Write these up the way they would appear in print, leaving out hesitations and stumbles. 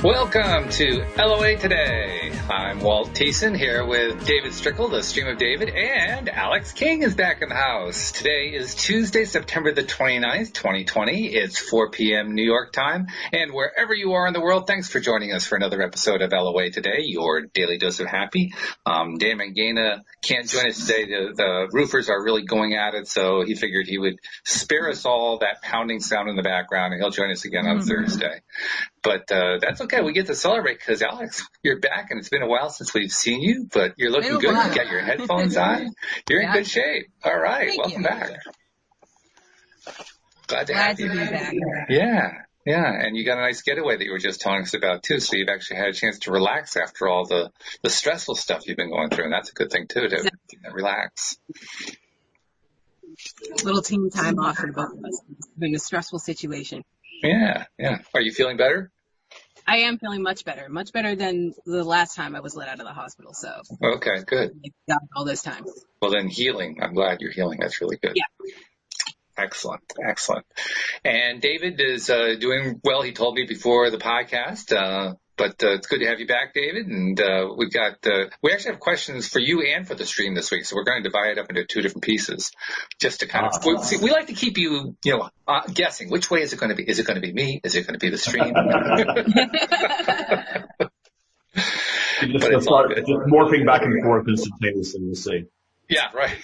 Welcome to LOA Today. I'm Walt Thiessen here with David Strickle, the Stream of David, and Alex King is back in the house. Today is Tuesday, September the 29th, 2020. It's 4 p.m. New York time, and wherever you are in the world, thanks for joining us for another episode of LOA Today, your daily dose of happy. Dan Mangena can't join us today. The roofers are really going at it, so he figured he would spare us all that pounding sound in the background, and he'll join us again on Thursday. But that's okay. We get to celebrate because, Alex, you're back, and it's been a while since we've seen you, but you're looking good. You got your headphones on. You're in good shape. All right. Welcome back. Glad to have you. Be back. Yeah. And you got a nice getaway that you were just telling us about, too, so you've actually had a chance to relax after all the stressful stuff you've been going through, and that's a good thing, too, to relax. A little team time off for both of us. It's been a stressful situation. Yeah. Are you feeling better? I am feeling much better than the last time I was let out of the hospital. So okay, good. All this time. Well, then healing. I'm glad you're healing. That's really good. Yeah. Excellent. And David is doing well. He told me before the podcast. But it's good to have you back, David. And we actually have questions for you and for the stream this week. So we're going to divide it up into two different pieces, just to kind of. We like to keep you, guessing. Which way is it going to be? Is it going to be me? Is it going to be the stream? Just morphing back and forth instantaneously. We'll see. Yeah, right.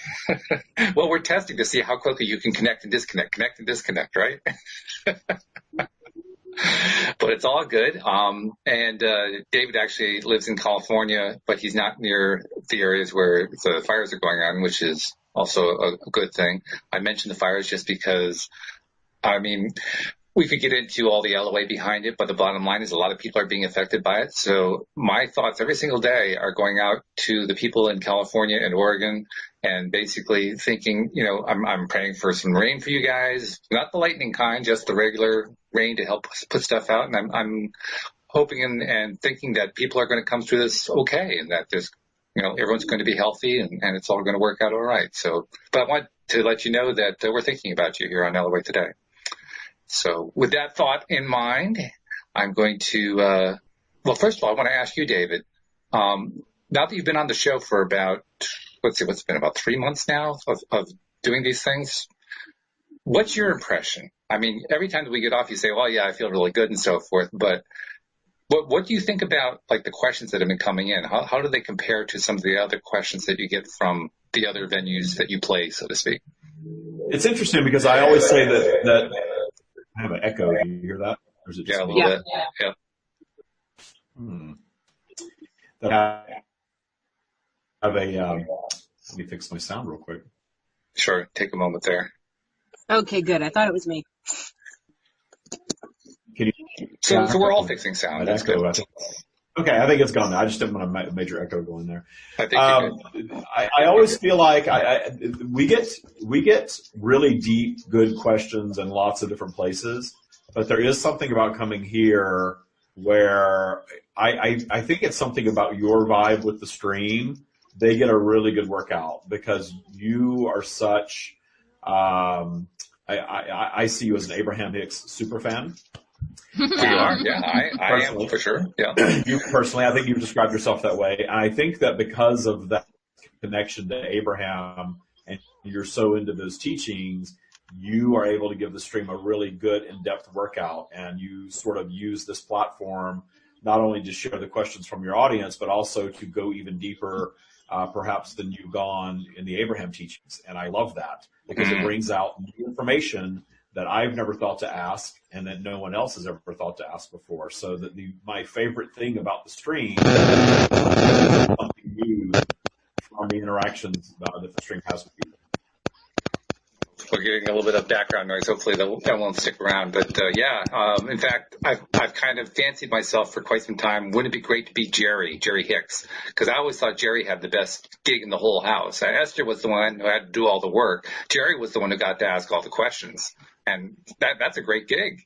Well, we're testing to see how quickly you can connect and disconnect, right? But it's all good. And David actually lives in California, but he's not near the areas where the fires are going on, which is also a good thing. I mentioned the fires just because, we could get into all the LOA behind it, but the bottom line is a lot of people are being affected by it. So my thoughts every single day are going out to the people in California and Oregon and basically thinking, I'm praying for some rain for you guys, not the lightning kind, just the regular rain to help put stuff out. And I'm hoping and thinking that people are going to come through this okay and that there's, everyone's going to be healthy and it's all going to work out all right. So, but I want to let you know that we're thinking about you here on LOA Today. So with that thought in mind, I'm going to, first of all, I want to ask you, David, now that you've been on the show for about, what's been about 3 months now of doing these things, what's your impression? Every time that we get off, you say, well, yeah, I feel really good and so forth, but what do you think about like the questions that have been coming in? How do they compare to some of the other questions that you get from the other venues that you play, so to speak? It's interesting because I always say that I have an echo. Do you hear that? Or is it just a little bit. Yeah. I have a, let me fix my sound real quick. Sure. Take a moment there. Okay, good. I thought it was me. Can you? So we're all fixing sound. That's good. Okay, I think it's gone now. I just didn't want a major echo going there. I think I always feel like we get really deep, good questions in lots of different places, but there is something about coming here where I think it's something about your vibe with the stream. They get a really good workout because you are such. I see you as an Abraham Hicks super fan. You are, yeah. I am for sure. Yeah. You personally, I think you've described yourself that way. And I think that because of that connection to Abraham and you're so into those teachings, you are able to give the stream a really good in-depth workout. And you sort of use this platform not only to share the questions from your audience, but also to go even deeper, perhaps than you've gone in the Abraham teachings. And I love that because it brings out new information that I've never thought to ask and that no one else has ever thought to ask before. So that my favorite thing about the stream is something new from the interactions that the stream has with people. We're getting a little bit of background noise. Hopefully that won't stick around. But in fact, I've kind of fancied myself for quite some time. Wouldn't it be great to be Jerry Hicks? Because I always thought Jerry had the best gig in the whole house. Esther was the one who had to do all the work. Jerry was the one who got to ask all the questions. And that's a great gig,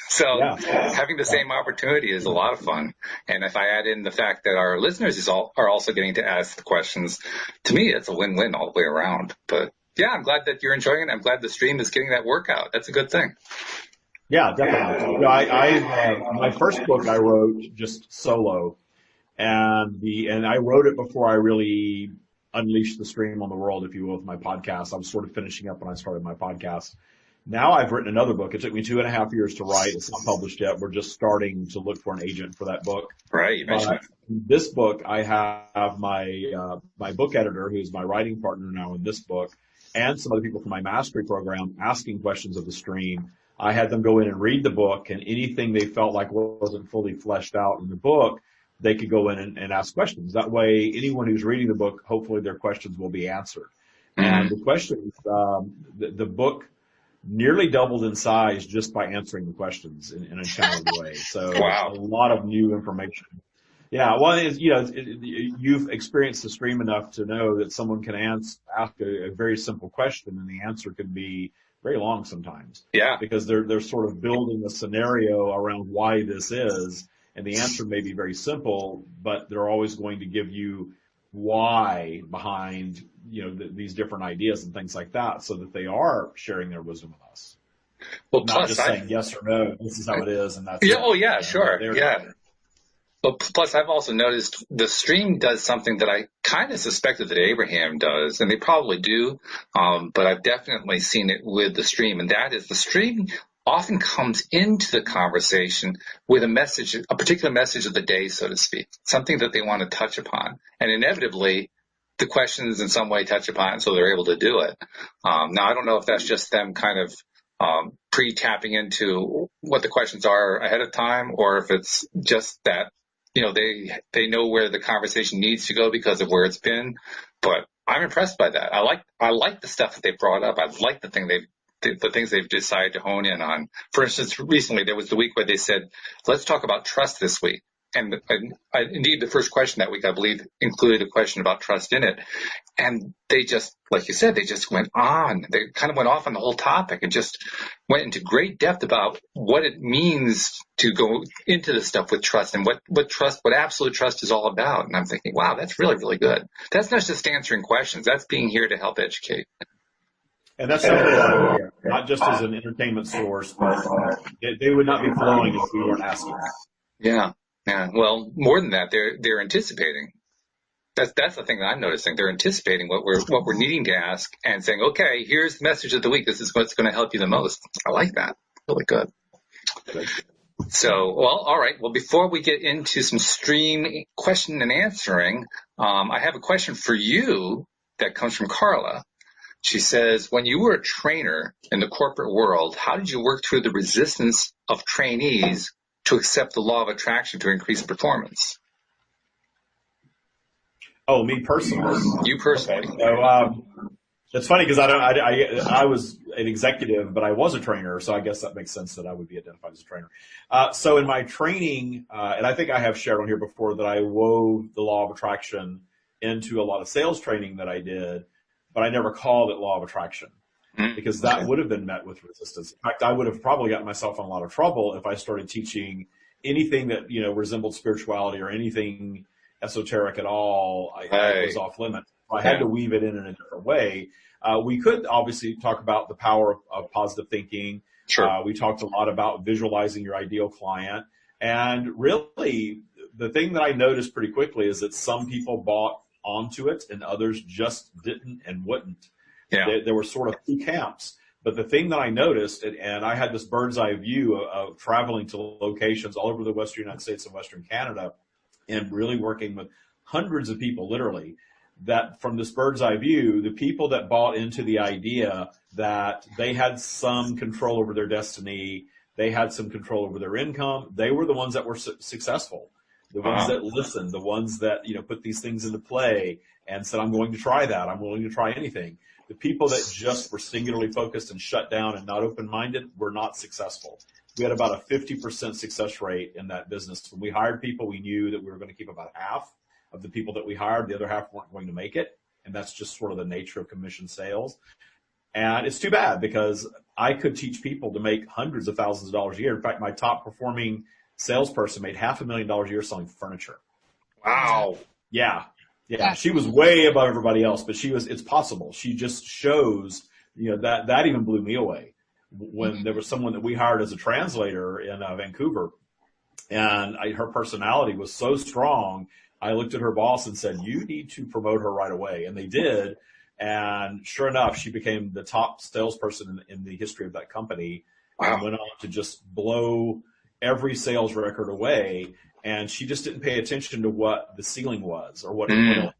So having the same opportunity is a lot of fun. And if I add in the fact that our listeners are also getting to ask the questions, to me, it's a win-win all the way around. But yeah, I'm glad that you're enjoying it. I'm glad the stream is getting that workout. That's a good thing. Yeah, definitely. You know, my first book I wrote just solo, and I wrote it before I really unleashed the stream on the world, if you will, with my podcast. I was sort of finishing up when I started my podcast. Now I've written another book. It took me 2.5 years to write. It's not published yet. We're just starting to look for an agent for that book. Right. You mentioned But this book, I have my book editor, who's my writing partner now in this book, and some other people from my mastery program asking questions of the stream. I had them go in and read the book, and anything they felt like wasn't fully fleshed out in the book, they could go in and ask questions. That way, anyone who's reading the book, hopefully their questions will be answered. And the questions, the book nearly doubled in size just by answering the questions in a challenging way. So Wow. a lot of new information. Yeah, well, you've experienced the stream enough to know that someone can ask a very simple question, and the answer can be very long sometimes. Yeah. Because they're sort of building a scenario around why this is, and the answer may be very simple, but they're always going to give you why behind, these different ideas and things like that, so that they are sharing their wisdom with us. Well, Not just saying yes or no, this is how it is, and that's yeah. it. Oh, yeah, sure. They're- Yeah. Well, plus I've also noticed the stream does something that I kind of suspected that Abraham does, and they probably do, but I've definitely seen it with the stream, and that is the stream often comes into the conversation with a particular message of the day, so to speak, something that they want to touch upon, and inevitably the questions in some way touch upon it, so they're able to do it. Now, I don't know if that's just them kind of pre-tapping into what the questions are ahead of time, or if it's just that they know where the conversation needs to go because of where it's been. But I'm impressed by that. I like the stuff that they brought up. I like the things they've decided to hone in on. For instance, recently there was the week where they said, let's talk about trust this week. And indeed, the first question that week, I believe, included a question about trust in it. And they just, like you said, they just went on. They kind of went off on the whole topic and just went into great depth about what it means to go into this stuff with trust and what absolute trust is all about. And I'm thinking, wow, that's really, really good. That's not just answering questions. That's being here to help educate. And that's something not just as an entertainment source, but they would not be flowing if we weren't asking. Yeah. Yeah. Well, more than that, they're anticipating. That's the thing that I'm noticing. They're anticipating what we're needing to ask and saying, okay, here's the message of the week. This is what's going to help you the most. I like that. Really good. So, well, all right. Well, before we get into some stream question and answering, I have a question for you that comes from Carla. She says, when you were a trainer in the corporate world, how did you work through the resistance of trainees to accept the law of attraction to increase performance? Oh, me personally? You personally. Okay. So, it's funny because I was an executive, but I was a trainer, so I guess that makes sense that I would be identified as a trainer. So in my training, and I think I have shared on here before that I wove the law of attraction into a lot of sales training that I did, but I never called it law of attraction because that would have been met with resistance. In fact, I would have probably gotten myself in a lot of trouble if I started teaching anything that, resembled spirituality or anything esoteric at all. I was off limits. I had to weave it in a different way. We could obviously talk about the power of positive thinking. Sure. We talked a lot about visualizing your ideal client. And really, the thing that I noticed pretty quickly is that some people bought onto it and others just didn't and wouldn't. Yeah. There were sort of two camps. But the thing that I noticed, and I had this bird's eye view of traveling to locations all over the Western United States and Western Canada and really working with hundreds of people, literally, that from this bird's eye view, the people that bought into the idea that they had some control over their destiny, they had some control over their income, they were the ones that were successful. The ones that listened, the ones that, put these things into play and said, I'm going to try that. I'm willing to try anything. The people that just were singularly focused and shut down and not open-minded were not successful. We had about a 50% success rate in that business. When we hired people, we knew that we were going to keep about half of the people that we hired. The other half weren't going to make it. And that's just sort of the nature of commission sales. And it's too bad because I could teach people to make hundreds of thousands of dollars a year. In fact, my top performing salesperson made $500,000 a year selling furniture. Wow. Yeah. She was way above everybody else, but it's possible. She just shows, that even blew me away. when there was someone that we hired as a translator in Vancouver, and her personality was so strong. I looked at her boss and said, "You need to promote her right away," and they did. And sure enough, she became the top salesperson in the history of that company. Wow. And went on to just blow every sales record away. And she just didn't pay attention to what the ceiling was or what it was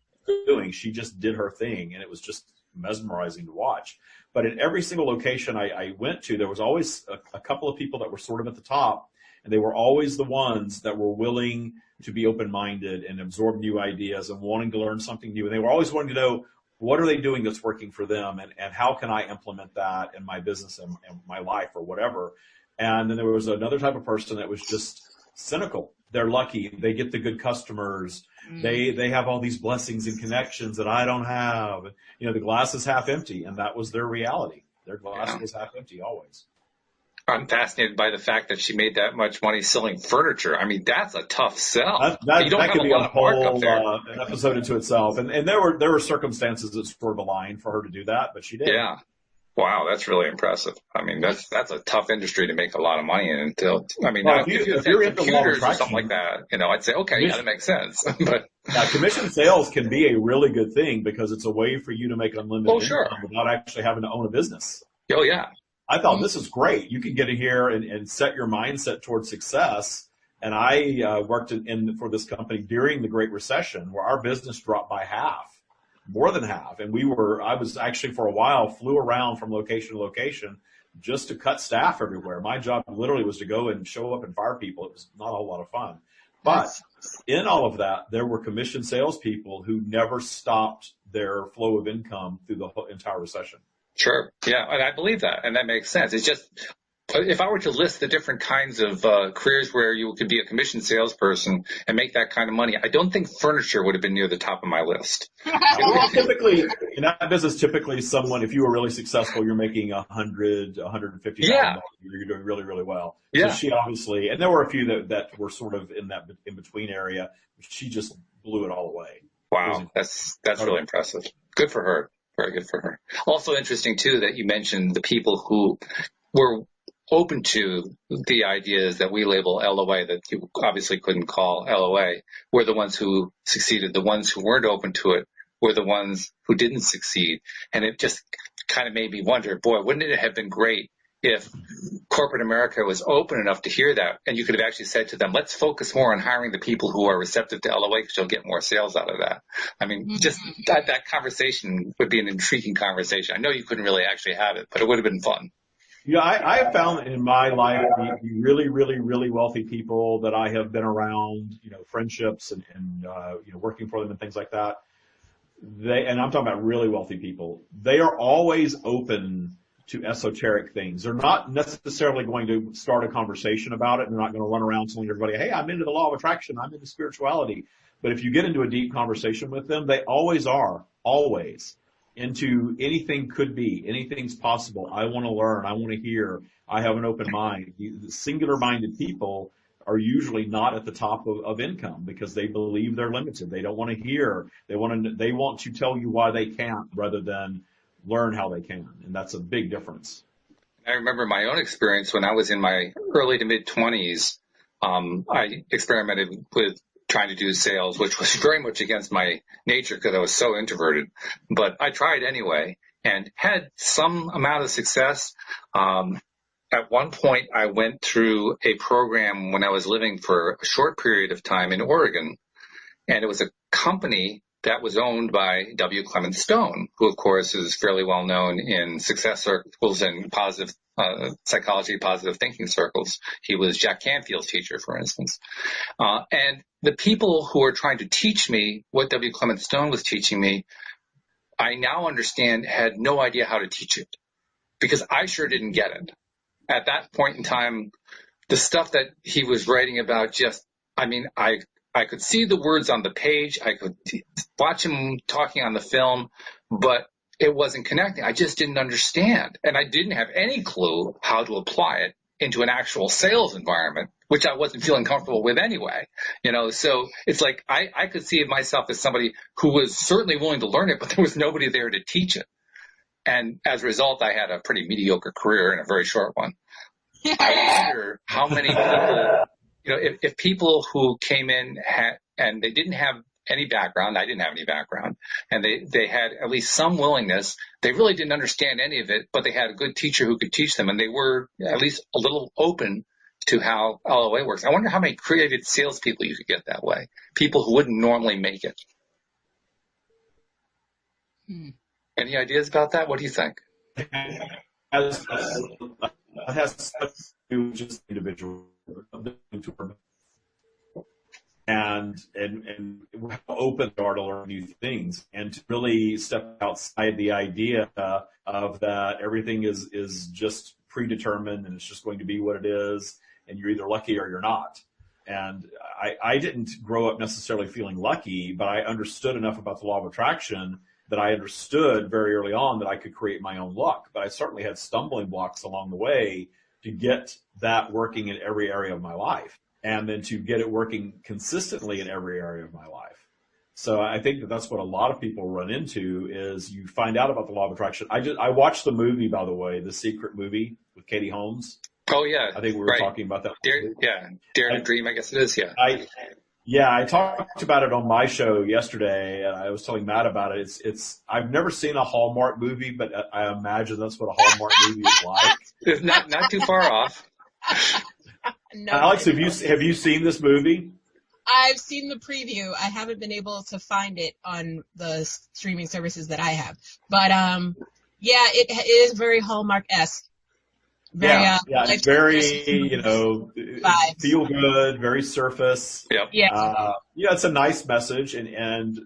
doing. She just did her thing, and it was just mesmerizing to watch. But in every single location I went to, there was always a couple of people that were sort of at the top, and they were always the ones that were willing to be open-minded and absorb new ideas and wanting to learn something new. And they were always wanting to know, what are they doing that's working for them, and how can I implement that in my business and my life or whatever. And then there was another type of person that was just cynical. They're lucky. They get the good customers. They have all these blessings and connections that I don't have. You know, the glass is half empty, and that was their reality. Their glass was half empty always. I'm fascinated by the fact that she made that much money selling furniture. I mean, that's a tough sell. That could be a whole an episode into itself. And there were circumstances that sort of aligned for her to do that, but she did. Yeah. Wow, that's really impressive. I mean, that's a tough industry to make a lot of money in. Until if you're into computers or something like that, you know, I'd say, okay, yeah, that makes sense. But commission sales can be a really good thing because it's a way for you to make unlimited income without actually having to own a business. Oh yeah. I thought this is great. You can get in here and set your mindset towards success. And I worked for this company during the Great Recession, where our business dropped by half, more than half. And I was actually for a while flew around from location to location just to cut staff everywhere. My job literally was to go and show up and fire people. It was not a whole lot of fun. But in all of that, there were commission salespeople who never stopped their flow of income through the whole entire recession. Sure. Yeah. And I believe that. And that makes sense. It's just, if I were to list the different kinds of careers where you could be a commission salesperson and make that kind of money, I don't think furniture would have been near the top of my list. Well, typically, in that business, someone, if you were really successful, you're making $100,000, $150,000. Yeah. You're doing really, really well. Yeah. So she obviously, and there were a few that were sort of in that in-between area. She just blew it all away. Wow. That's really impressive. Good for her. Very good for her. Also interesting, too, that you mentioned the people who were open to the ideas that we label LOA, that you obviously couldn't call LOA, were the ones who succeeded. The ones who weren't open to it were the ones who didn't succeed. And it just kind of made me wonder, boy, wouldn't it have been great if corporate America was open enough to hear that, and you could have actually said to them, let's focus more on hiring the people who are receptive to LOA because you'll get more sales out of that. I mean, just that conversation would be an intriguing conversation. I know you couldn't really actually have it, but it would have been fun. Yeah, I have found in my life the really, really, really wealthy people that I have been around, friendships and working for them and things like that. And I'm talking about really wealthy people. They are always open to esoteric things. They're not necessarily going to start a conversation about it. They're not going to run around telling everybody, hey, I'm into the law of attraction. I'm into spirituality. But if you get into a deep conversation with them, they always are, always into anything could be, anything's possible. I want to learn. I want to hear. I have an open mind. The singular-minded people are usually not at the top of income because they believe they're limited. They don't want to hear. They want to tell you why they can't rather than learn how they can. And that's a big difference. I remember my own experience when I was in my early to mid 20s. I experimented with trying to do sales, which was very much against my nature because I was so introverted. But I tried anyway and had some amount of success. At one point, I went through a program when I was living for a short period of time in Oregon, and it was a company that was owned by W. Clement Stone, who, of course, is fairly well known in success circles and positive psychology, positive thinking circles. He was Jack Canfield's teacher, for instance. And the people who were trying to teach me what W. Clement Stone was teaching me, I now understand had no idea how to teach it because I sure didn't get it. At that point in time, the stuff that he was writing about I could see the words on the page. I could watch him talking on the film, but it wasn't connecting. I just didn't understand. And I didn't have any clue how to apply it into an actual sales environment, which I wasn't feeling comfortable with anyway. So it's like I could see myself as somebody who was certainly willing to learn it, but there was nobody there to teach it. And as a result, I had a pretty mediocre career and a very short one. I wonder how many people, if people who came in and they didn't have any background, I didn't have any background, and they had at least some willingness. They really didn't understand any of it, but they had a good teacher who could teach them, and they were at least a little open to how LOA works. I wonder how many creative salespeople you could get that way, people who wouldn't normally make it. Any ideas about that? What do you think? It has to do with just individual and how open they are to learn new things and to really step outside the idea of that everything is just predetermined and it's just going to be what it is and you're either lucky or you're not. And I didn't grow up necessarily feeling lucky, but I understood enough about the law of attraction that I understood very early on that I could create my own luck. But I certainly had stumbling blocks along the way to get that working in every area of my life and then to get it working consistently in every area of my life. So I think that that's what a lot of people run into is you find out about the law of attraction. I watched the movie, by the way, The Secret movie with Katie Holmes. Oh, yeah. I think we were talking about that. Dare to Dream, I guess it is, yeah. I talked about it on my show yesterday, and I was telling Matt about it. I've never seen a Hallmark movie, but I imagine that's what a Hallmark movie is like. It's not too far off. No, Alex, have you seen this movie? I've seen the preview. I haven't been able to find it on the streaming services that I have, but it is very Hallmark-esque. It's very, feel good, very surface. Yep. Yeah. It's a nice message, and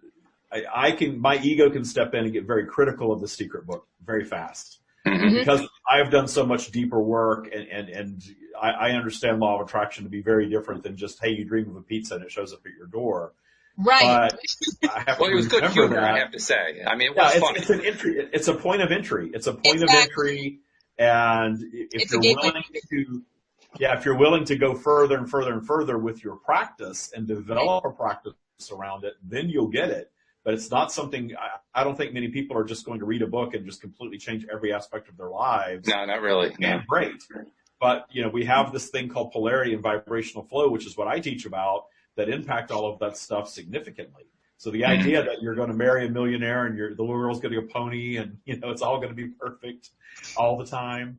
my ego can step in and get very critical of The Secret book very fast. Mm-hmm. Because I've done so much deeper work and I understand law of attraction to be very different than just, hey, you dream of a pizza and it shows up at your door. Right. But I have well, it was good humor, I have to say. I mean, it was funny. It's an entry. It's a point of entry. It's a point of entry. And if you're willing to go further and further and further with your practice and develop a practice around it, then you'll get it. But it's not something, I don't think many people are just going to read a book and just completely change every aspect of their lives. No, not really. Yeah, great. But, we have this thing called polarity and vibrational flow, which is what I teach about, that impact all of that stuff significantly. So the idea that you're going to marry a millionaire and the little girl's getting a pony and, it's all going to be perfect all the time.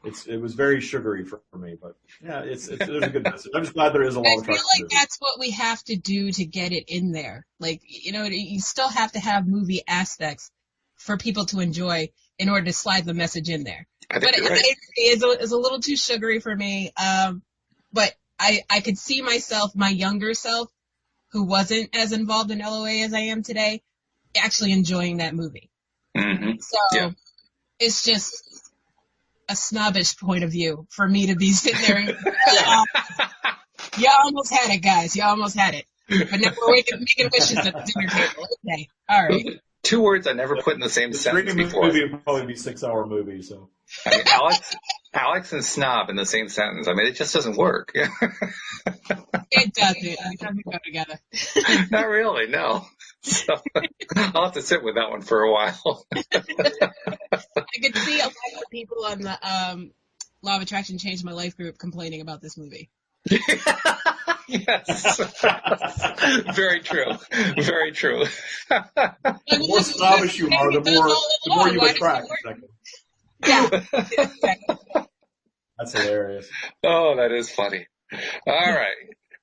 It was very sugary for me, but yeah, there's a good message. I'm just glad there is a law of attraction. I feel like that's what we have to do to get it in there. Like, you still have to have movie aspects for people to enjoy in order to slide the message in there. But it is a little too sugary for me. But I could see myself, my younger self, who wasn't as involved in LOA as I am today, actually enjoying that movie. Mm-hmm. So it's just a snobbish point of view for me to be sitting there and you almost had it, guys. You almost had it. But now we're making wishes at the dinner table. Okay. All right. 2 words I never put in the same sentence before. Movie would probably be a 6-hour movie, so. I mean, Alex and snob in the same sentence. I mean, it just doesn't work. It doesn't. It doesn't go together. Not really, no. So, I'll have to sit with that one for a while. I could see a lot of people on the Law of Attraction Changed My Life group complaining about this movie. Yes. Very true. Very true. The more snobbish you are, the more you attract. Yeah. That's hilarious. Oh, that is funny. All right.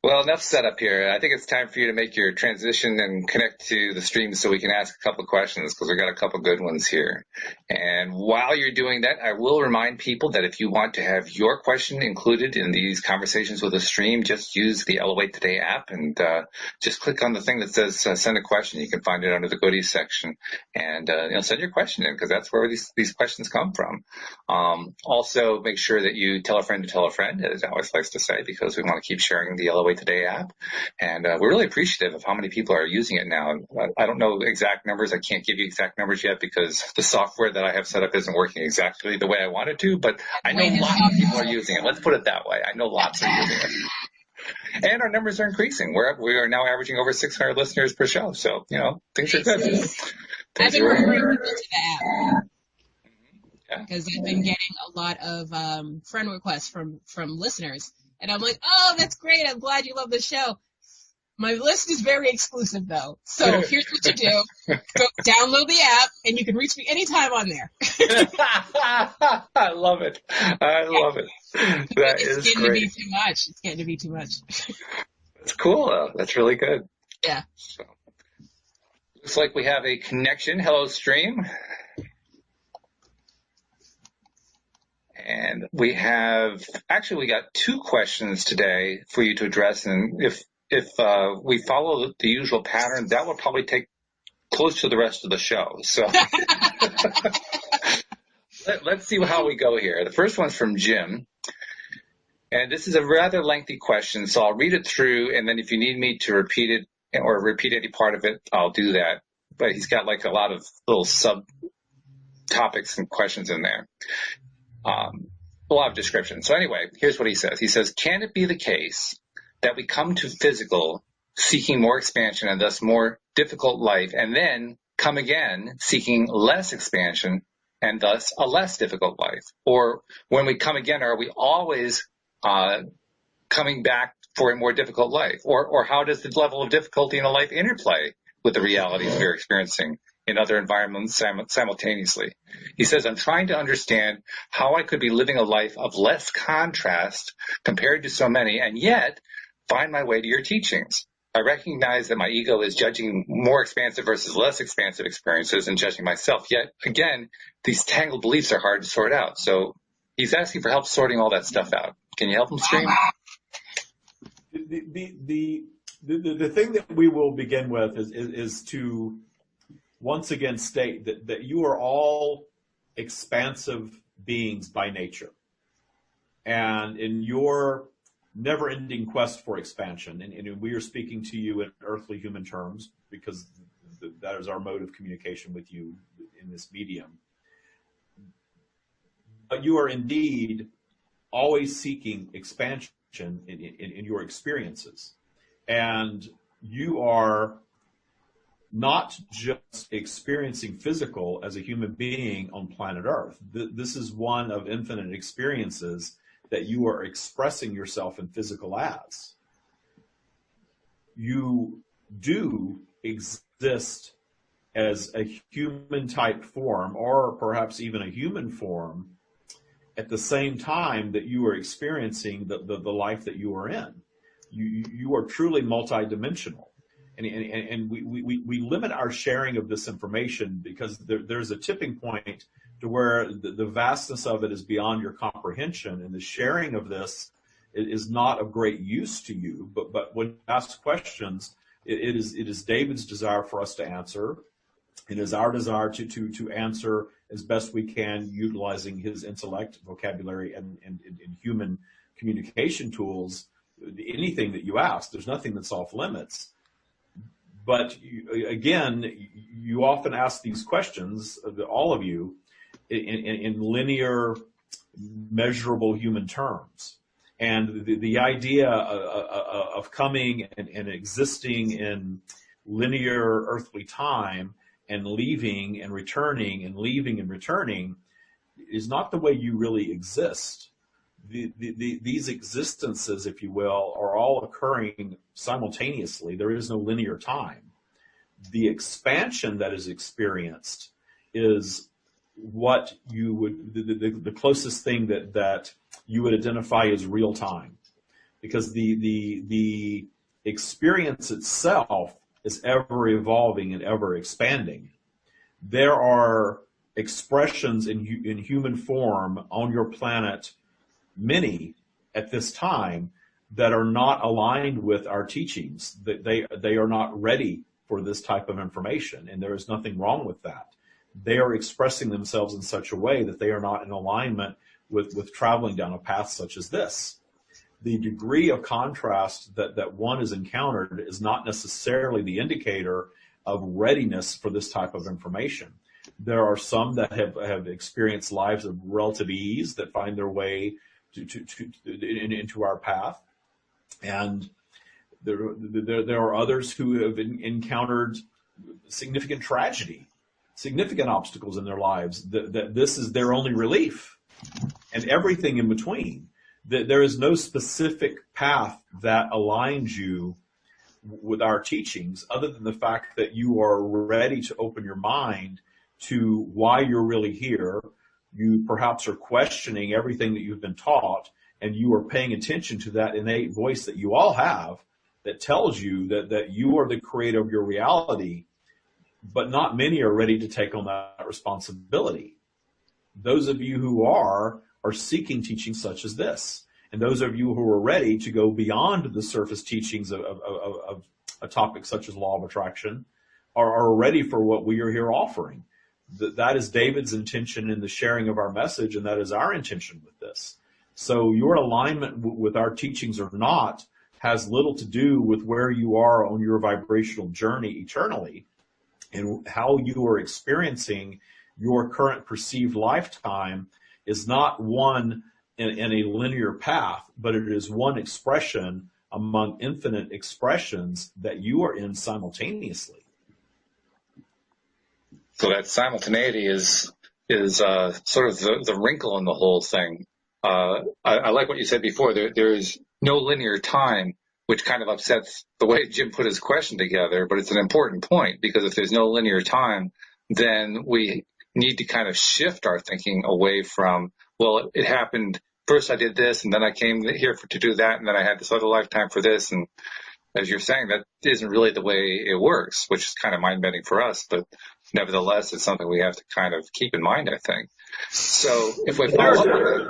Well, enough setup here. I think it's time for you to make your transition and connect to the stream so we can ask a couple of questions because we got a couple good ones here. And while you're doing that, I will remind people that if you want to have your question included in these conversations with the stream, just use the Elevate Today app and just click on the thing that says send a question. You can find it under the goodies section and send your question in because that's where these questions come from. Also, make sure that you tell a friend to tell a friend, as Alex likes to say, because we want to keep sharing the Elevate Today app. And we're really appreciative of how many people are using it now. I don't know exact numbers. I can't give you exact numbers yet because the software that I have set up isn't working exactly the way I want it to, but I know lots of people are using it. Let's put it that way. I know lots are using it. And our numbers are increasing. We are now averaging over 600 listeners per show. So, things are good. I've been referring people to the app. because I've been getting a lot of friend requests from listeners, and I'm like, oh, that's great. I'm glad you love the show. My list is very exclusive, though. So here's what you do. Go download the app, and you can reach me anytime on there. I love it. I love it. That is great. It's getting to be too much. It's getting to be too much. That's cool, though. That's really good. Yeah. So, looks like we have a connection. Hello, stream. And we got 2 questions today for you to address. And if we follow the usual pattern, that will probably take close to the rest of the show. So let's see how we go here. The first one's from Jim. And this is a rather lengthy question, so I'll read it through, and then if you need me to repeat it or repeat any part of it, I'll do that. But he's got like a lot of little sub-topics and questions in there. A lot of description. So anyway, here's what he says. He says, can it be the case that we come to physical seeking more expansion and thus more difficult life, and then come again seeking less expansion and thus a less difficult life? Or when we come again, are we always coming back for a more difficult life? Or how does the level of difficulty in a life interplay with the realities we're experiencing in other environments simultaneously? He says, I'm trying to understand how I could be living a life of less contrast compared to so many, and yet find my way to your teachings. I recognize that my ego is judging more expansive versus less expansive experiences and judging myself. Yet, again, these tangled beliefs are hard to sort out. So he's asking for help sorting all that stuff out. Can you help him, stream? The thing that we will begin with is to once again state that you are all expansive beings by nature. And in your never-ending quest for expansion, and we are speaking to you in earthly human terms because that is our mode of communication with you in this medium. But you are indeed always seeking expansion in your experiences. And you are not just experiencing physical as a human being on planet Earth. This is one of infinite experiences that you are expressing yourself in physical as. You do exist as a human type form, or perhaps even a human form, at the same time that you are experiencing the life that you are in. You are truly multidimensional. And we limit our sharing of this information because there's a tipping point to where the vastness of it is beyond your comprehension, and the sharing of this is not of great use to you. But when you ask questions, it is David's desire for us to answer. It is our desire to answer as best we can, utilizing his intellect, vocabulary, and human communication tools. Anything that you ask, there's nothing that's off limits. But again, you often ask these questions, all of you, in linear, measurable human terms. And the idea of coming and existing in linear earthly time and leaving and returning and leaving and returning is not the way you really exist. These existences, if you will, are all occurring simultaneously. There is no linear time. The expansion that is experienced is what you would, the closest thing that you would identify as real time, because the experience itself is ever evolving and ever expanding. There are expressions in human form on your planet, many at this time, that are not aligned with our teachings. They are not ready for this type of information, and there is nothing wrong with that. They are expressing themselves in such a way that they are not in alignment with traveling down a path such as this. The degree of contrast that one has encountered is not necessarily the indicator of readiness for this type of information. There are some that have experienced lives of relative ease that find their way into our path, and there are others who have encountered significant tragedy significant obstacles in their lives, that this is their only relief, and everything in between. That there is no specific path that aligns you with our teachings other than the fact that you are ready to open your mind to why you're really here. You perhaps are questioning everything that you've been taught, and you are paying attention to that innate voice that you all have that tells you that you are the creator of your reality, but not many are ready to take on that responsibility. Those of you who are seeking teachings such as this. And those of you who are ready to go beyond the surface teachings of a topic such as law of attraction are ready for what we are here offering. That is David's intention in the sharing of our message, and that is our intention with this. So your alignment with our teachings or not has little to do with where you are on your vibrational journey eternally and how you are experiencing your current perceived lifetime is not one in a linear path, but it is one expression among infinite expressions that you are in simultaneously. So that simultaneity is sort of the wrinkle in the whole thing. I like what you said before. There is no linear time, which kind of upsets the way Jim put his question together, but it's an important point, because if there's no linear time, then we need to kind of shift our thinking away from, well, it happened, first I did this, and then I came here to do that, and then I had this other lifetime for this, and as you're saying, that isn't really the way it works, which is kind of mind-bending for us, but nevertheless, it's something we have to kind of keep in mind, I think. So if we follow up with it,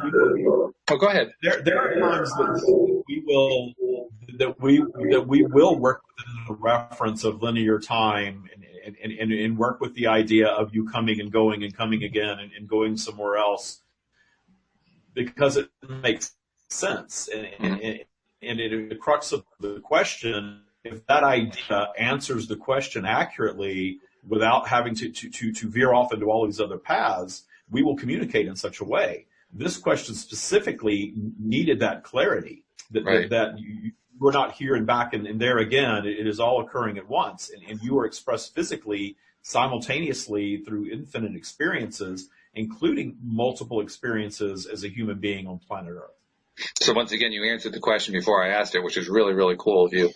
oh, go ahead. There are times that we will work within the reference of linear time and work with the idea of you coming and going and coming again and going somewhere else, because it makes sense. And the crux of the question, if that idea answers the question accurately without having to veer off into all these other paths, we will communicate in such a way. This question specifically needed that clarity, that you're not here and back and there again. It is all occurring at once, and you are expressed physically simultaneously through infinite experiences, including multiple experiences as a human being on planet Earth. So once again, you answered the question before I asked it, which is really, really cool of you.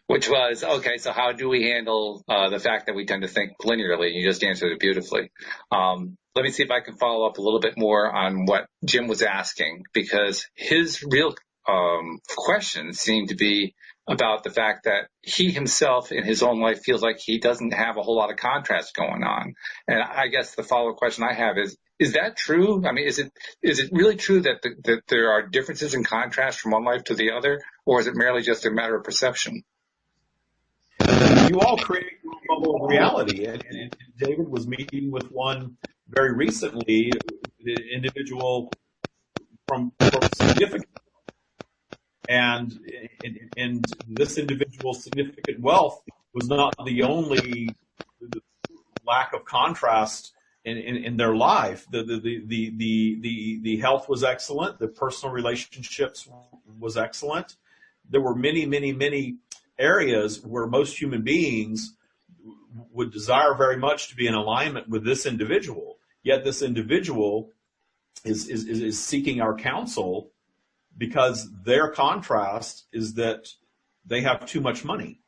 Which was, okay, so how do we handle the fact that we tend to think linearly? You just answered it beautifully. Let me see if I can follow up a little bit more on what Jim was asking, because his real question seemed to be about the fact that he himself in his own life feels like he doesn't have a whole lot of contrast going on. And I guess the follow-up question I have is that true? I mean, is it really true that there are differences in contrast from one life to the other, or is it merely just a matter of perception? You all create your bubble of reality, and David was meeting with one very recently, the individual from significant, and this individual's significant wealth was not the only lack of contrast in their life. The health was excellent. The personal relationships was excellent. There were many areas where most human beings would desire very much to be in alignment with this individual. Yet this individual is seeking our counsel because their contrast is that they have too much money.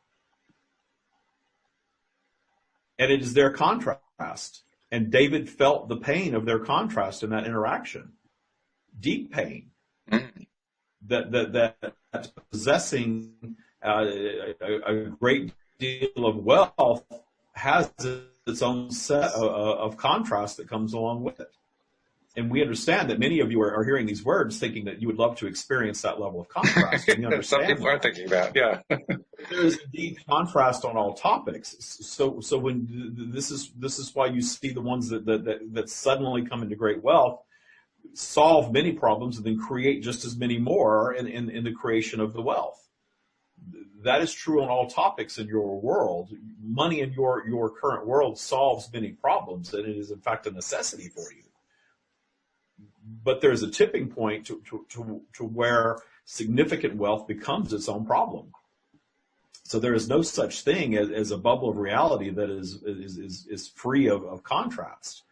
And it is their contrast. And David felt the pain of their contrast in that interaction. Deep pain. That possessing a great deal of wealth has its own set of contrast that comes along with it. And we understand that many of you are hearing these words thinking that you would love to experience that level of contrast. And we understand some people are thinking that, yeah. There is indeed contrast on all topics. So when this is why you see the ones that suddenly come into great wealth solve many problems and then create just as many more in the creation of the wealth. That is true on all topics in your world. Money in your current world solves many problems, and it is in fact a necessity for you. But there's a tipping point to where significant wealth becomes its own problem. So there is no such thing as a bubble of reality that is free of contrast.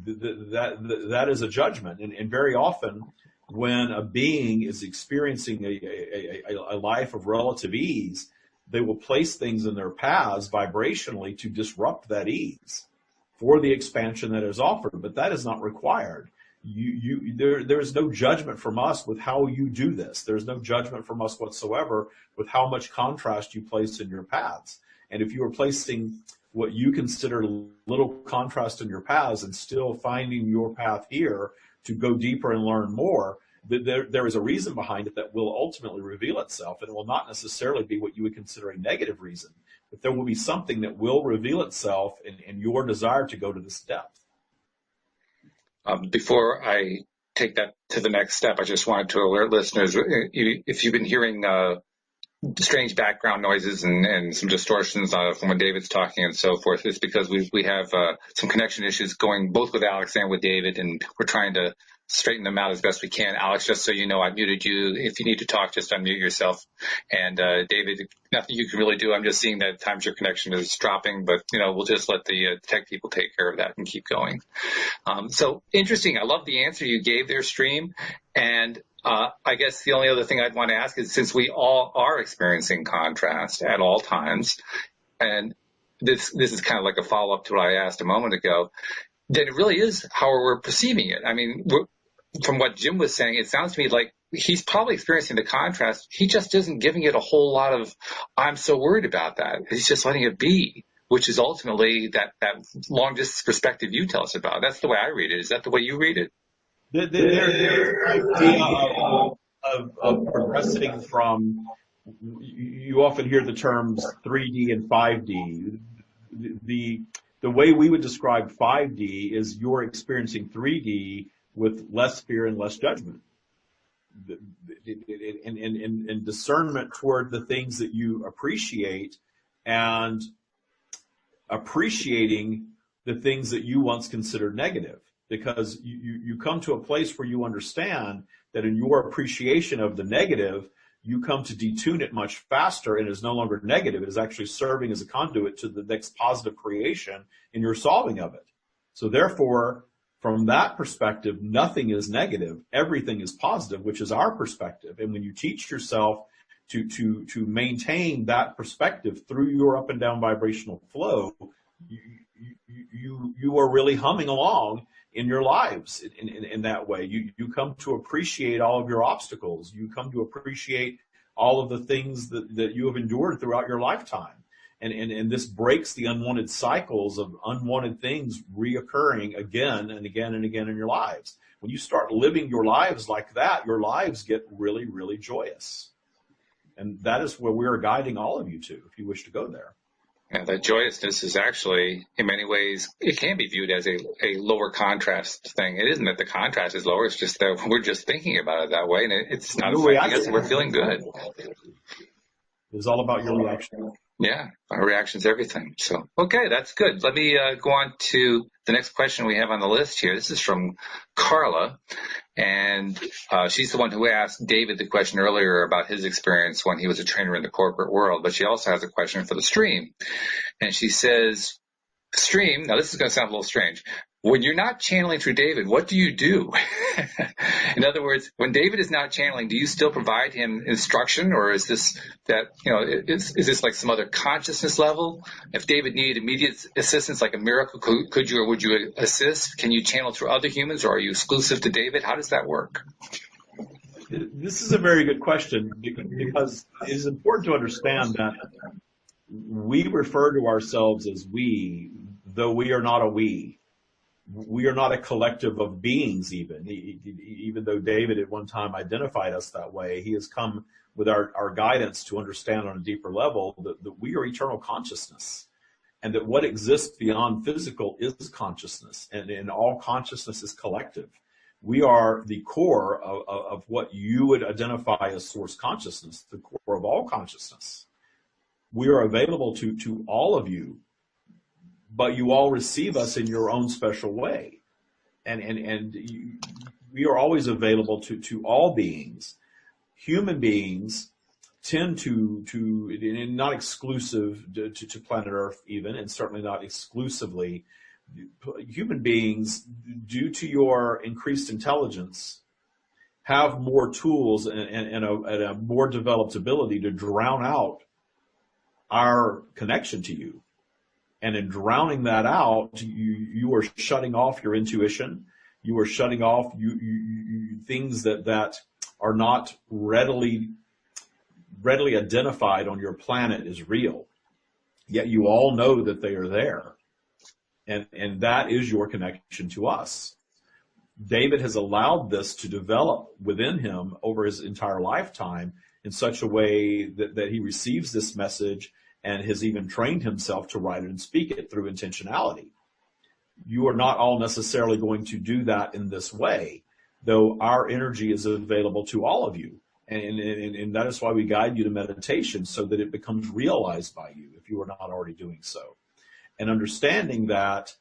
That is a judgment, and very often when a being is experiencing a life of relative ease, they will place things in their paths vibrationally to disrupt that ease for the expansion that is offered, but that is not required. There is no judgment from us with how you do this. There's no judgment from us whatsoever with how much contrast you place in your paths. And if you are placing what you consider little contrast in your paths and still finding your path here to go deeper and learn more, there is a reason behind it that will ultimately reveal itself, and it will not necessarily be what you would consider a negative reason, but there will be something that will reveal itself in your desire to go to this depth. Before I take that to the next step, I just wanted to alert listeners, if you've been hearing strange background noises and some distortions from when David's talking and so forth, it's because we have some connection issues going both with Alex and with David, and we're trying to straighten them out as best we can. Alex, just so you know, I muted you. If you need to talk, just unmute yourself. And David, nothing you can really do. I'm just seeing that at times your connection is dropping, but we'll just let the tech people take care of that and keep going. So interesting. I love the answer you gave there, Stream. And I guess the only other thing I'd want to ask is, since we all are experiencing contrast at all times, and this is kind of like a follow-up to what I asked a moment ago, then it really is how we're perceiving it. I mean, from what Jim was saying, it sounds to me like he's probably experiencing the contrast. He just isn't giving it a whole lot of, I'm so worried about that. He's just letting it be, which is ultimately that long distance perspective you tell us about. That's the way I read it. Is that the way you read it? There's an idea of progressing from, you often hear the terms 3D and 5D. The way we would describe 5D is you're experiencing 3D with less fear and less judgment, and discernment toward the things that you appreciate, and appreciating the things that you once considered negative, because you come to a place where you understand that in your appreciation of the negative, you come to detune it much faster, and it is no longer negative. It is actually serving as a conduit to the next positive creation in your solving of it. So therefore, from that perspective, nothing is negative. Everything is positive, which is our perspective. And when you teach yourself to maintain that perspective through your up and down vibrational flow, you are really humming along in your lives in that way. You come to appreciate all of your obstacles. You come to appreciate all of the things that you have endured throughout your lifetime. And this breaks the unwanted cycles of unwanted things reoccurring again and again and again in your lives. When you start living your lives like that, your lives get really, really joyous. And that is where we are guiding all of you to, if you wish to go there. And that joyousness is actually, in many ways, it can be viewed as a lower contrast thing. It isn't that the contrast is lower, it's just that we're just thinking about it that way, and it's not affecting us, and we're feeling good. It's all about your reaction. Yeah, our reaction's everything. So, okay, that's good. Let me go on to the next question we have on the list here. This is from Carla, and she's the one who asked David the question earlier about his experience when he was a trainer in the corporate world, but she also has a question for the Stream. And she says, Stream, now this is going to sound a little strange. When you're not channeling through David, what do you do? In other words, when David is not channeling, do you still provide him instruction, or is this that, is this like some other consciousness level? If David needed immediate assistance, like a miracle, could you or would you assist? Can you channel through other humans, or are you exclusive to David? How does that work? This is a very good question, because it is important to understand that we refer to ourselves as we, though we are not a we. We are not a collective of beings even though David at one time identified us that way. He has come with our guidance to understand on a deeper level that we are eternal consciousness, and that what exists beyond physical is consciousness, and all consciousness is collective. We are the core of what you would identify as source consciousness, the core of all consciousness. We are available to all of you, but you all receive us in your own special way. And we are always available to all beings. Human beings tend to and not exclusive to planet Earth even, and certainly not exclusively, human beings, due to your increased intelligence, have more tools and a more developed ability to drown out our connection to you. And in drowning that out, you are shutting off your intuition. You are shutting off things that are not readily identified on your planet as real. Yet you all know that they are there. And that is your connection to us. David has allowed this to develop within him over his entire lifetime in such a way that he receives this message and has even trained himself to write it and speak it through intentionality. You are not all necessarily going to do that in this way, though our energy is available to all of you. And that is why we guide you to meditation, so that it becomes realized by you if you are not already doing so. And understanding that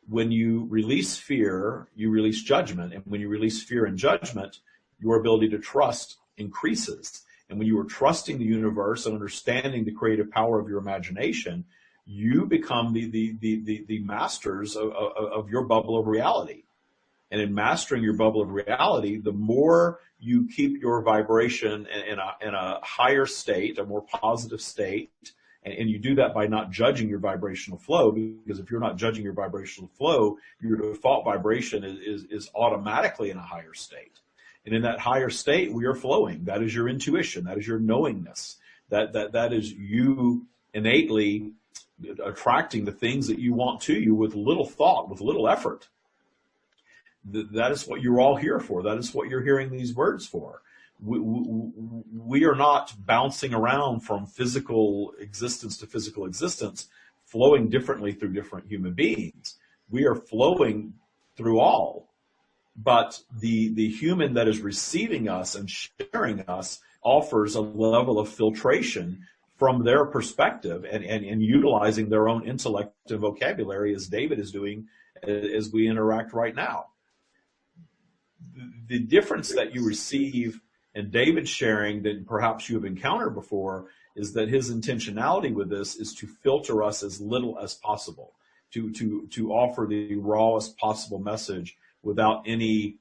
when you release fear, you release judgment. And when you release fear and judgment, your ability to trust increases. And when you are trusting the universe and understanding the creative power of your imagination, you become the masters of your bubble of reality. And in mastering your bubble of reality, the more you keep your vibration in a higher state, a more positive state, and you do that by not judging your vibrational flow, because if you're not judging your vibrational flow, your default vibration is automatically in a higher state. And in that higher state, we are flowing. That is your intuition. That is your knowingness. That is you innately attracting the things that you want to you with little thought, with little effort. That is what you're all here for. That is what you're hearing these words for. We are not bouncing around from physical existence to physical existence, flowing differently through different human beings. We are flowing through all. But the human that is receiving us and sharing us offers a level of filtration from their perspective and utilizing their own intellect and vocabulary, as David is doing as we interact right now. The difference that you receive in David's sharing that perhaps you have encountered before is that his intentionality with this is to filter us as little as possible, to offer the rawest possible message without any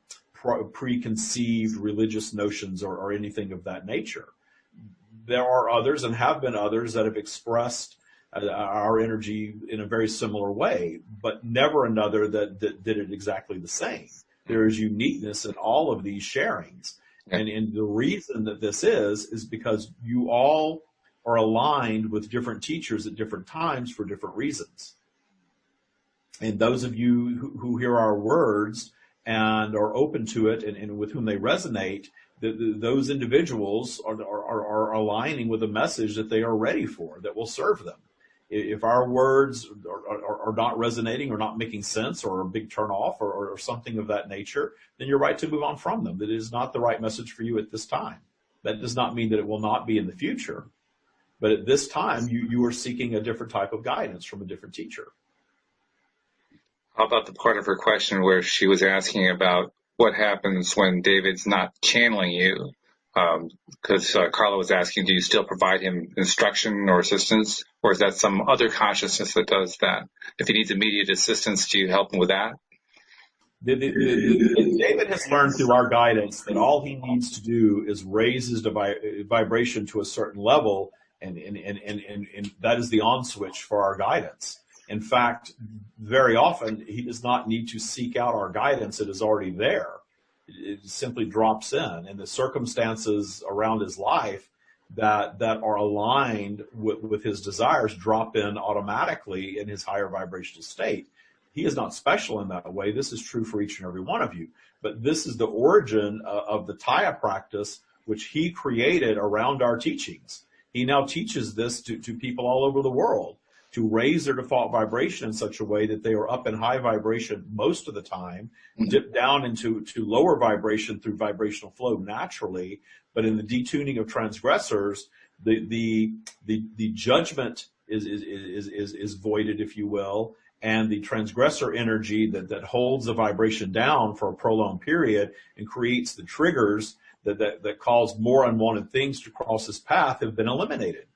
preconceived religious notions or anything of that nature. There are others, and have been others, that have expressed our energy in a very similar way, but never another that did it exactly the same. There is uniqueness in all of these sharings. And the reason that this is because you all are aligned with different teachers at different times for different reasons. And those of you who hear our words and are open to it and with whom they resonate, those individuals are aligning with a message that they are ready for, that will serve them. If our words are not resonating or not making sense or a big turnoff or something of that nature, then you're right to move on from them. That is not the right message for you at this time. That does not mean that it will not be in the future. But at this time, you are seeking a different type of guidance from a different teacher. How about the part of her question where she was asking about what happens when David's not channeling you? Because Carla was asking, do you still provide him instruction or assistance, or is that some other consciousness that does that? If he needs immediate assistance, do you help him with that? David has learned through our guidance that all he needs to do is raise his vibration to a certain level, and that is the on switch for our guidance. In fact, very often he does not need to seek out our guidance. It is already there. It simply drops in, and the circumstances around his life that are aligned with his desires drop in automatically in his higher vibrational state. He is not special in that way. This is true for each and every one of you. But this is the origin of the Taya practice, which he created around our teachings. He now teaches this to people all over the world, to raise their default vibration in such a way that they are up in high vibration most of the time, dip down into lower vibration through vibrational flow naturally, but in the detuning of transgressors, the judgment is voided, if you will, and the transgressor energy that holds the vibration down for a prolonged period and creates the triggers that caused more unwanted things to cross his path have been eliminated.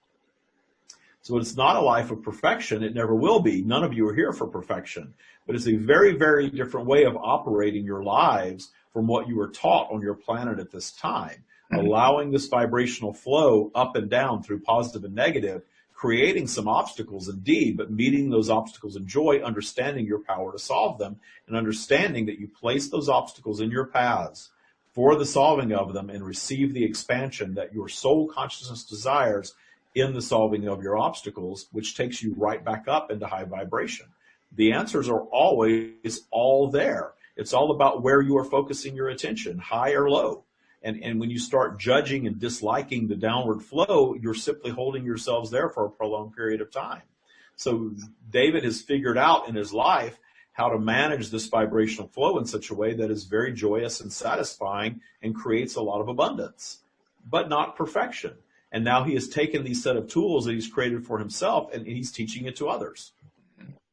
So it's not a life of perfection. It never will be. None of you are here for perfection. But it's a very, very different way of operating your lives from what you were taught on your planet at this time. Allowing this vibrational flow up and down through positive and negative, creating some obstacles indeed, but meeting those obstacles in joy, understanding your power to solve them, and understanding that you place those obstacles in your paths for the solving of them and receive the expansion that your soul consciousness desires in the solving of your obstacles, which takes you right back up into high vibration. The answers are always all there. It's all about where you are focusing your attention, high or low. And when you start judging and disliking the downward flow, you're simply holding yourselves there for a prolonged period of time. So David has figured out in his life how to manage this vibrational flow in such a way that is very joyous and satisfying and creates a lot of abundance, but not perfection. And now he has taken these set of tools that he's created for himself, and he's teaching it to others.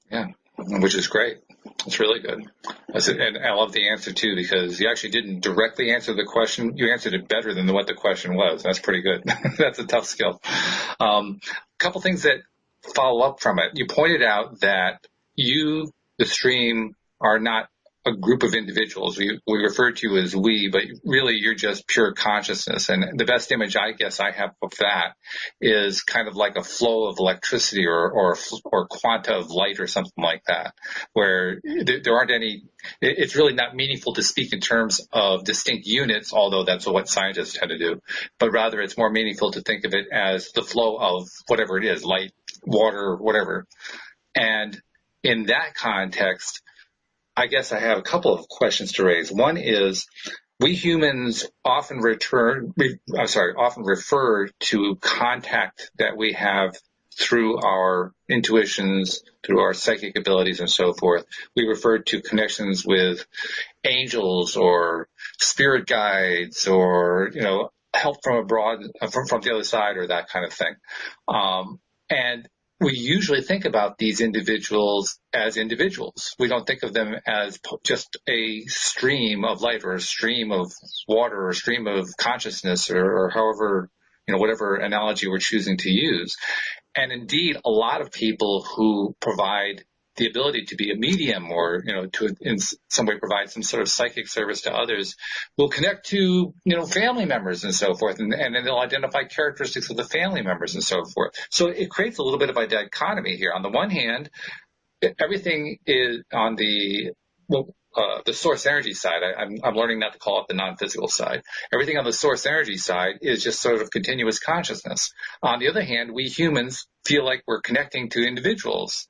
Yeah, which is great. It's really good. And I love the answer, too, because you actually didn't directly answer the question. You answered it better than what the question was. That's pretty good. That's a tough skill. A couple things that follow up from it. You pointed out that you, the stream, are not a group of individuals. We refer to you as we, but really you're just pure consciousness. And the best image I guess I have of that is kind of like a flow of electricity or quanta of light or something like that, where there aren't any, it's really not meaningful to speak in terms of distinct units, although that's what scientists tend to do, but rather it's more meaningful to think of it as the flow of whatever it is, light, water, whatever. And in that context, I guess I have a couple of questions to raise. One is, we humans often refer to contact that we have through our intuitions, through our psychic abilities and so forth. We refer to connections with angels or spirit guides or, help from abroad, from the other side or that kind of thing. And we usually think about these individuals as individuals. We don't think of them as just a stream of light or a stream of water or a stream of consciousness or however, whatever analogy we're choosing to use. And indeed, a lot of people who provide the ability to be a medium or, to in some way provide some sort of psychic service to others will connect to, family members and so forth. And then they'll identify characteristics of the family members and so forth. So it creates a little bit of a dichotomy here. On the one hand, everything is on the source energy side. I'm learning not to call it the non-physical side. Everything on the source energy side is just sort of continuous consciousness. On the other hand, we humans feel like we're connecting to individuals.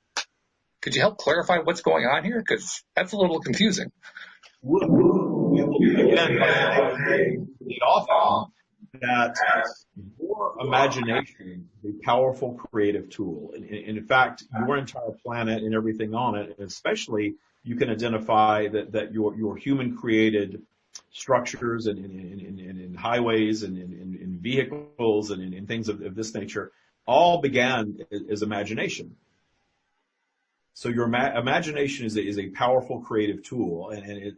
Could you help clarify what's going on here? Because that's a little confusing. Again, lead off on that your imagination is a powerful creative tool. And in fact, your entire planet and everything on it, and especially you can identify that your human-created structures and highways and in vehicles and in things of this nature all began as imagination. So your imagination is a powerful creative tool, and it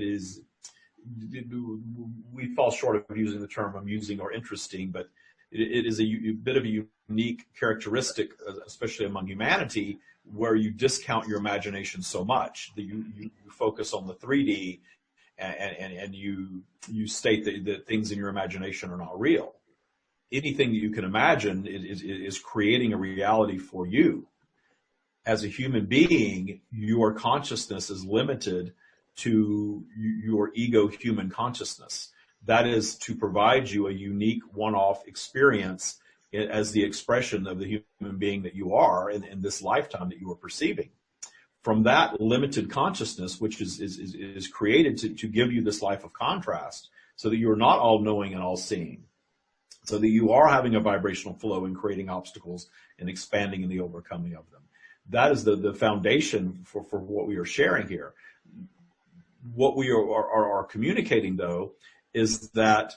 is. We fall short of using the term amusing or interesting, but it is a bit of a unique characteristic, especially among humanity, where you discount your imagination so much that you focus on the 3D, and you state that things in your imagination are not real. Anything that you can imagine is creating a reality for you. As a human being, your consciousness is limited to your ego human consciousness. That is to provide you a unique one-off experience as the expression of the human being that you are in this lifetime that you are perceiving. From that limited consciousness, which is created to give you this life of contrast, so that you're not all-knowing and all-seeing, so that you are having a vibrational flow and creating obstacles and expanding in the overcoming of them. That is the foundation for what we are sharing here. What we are communicating, though, is that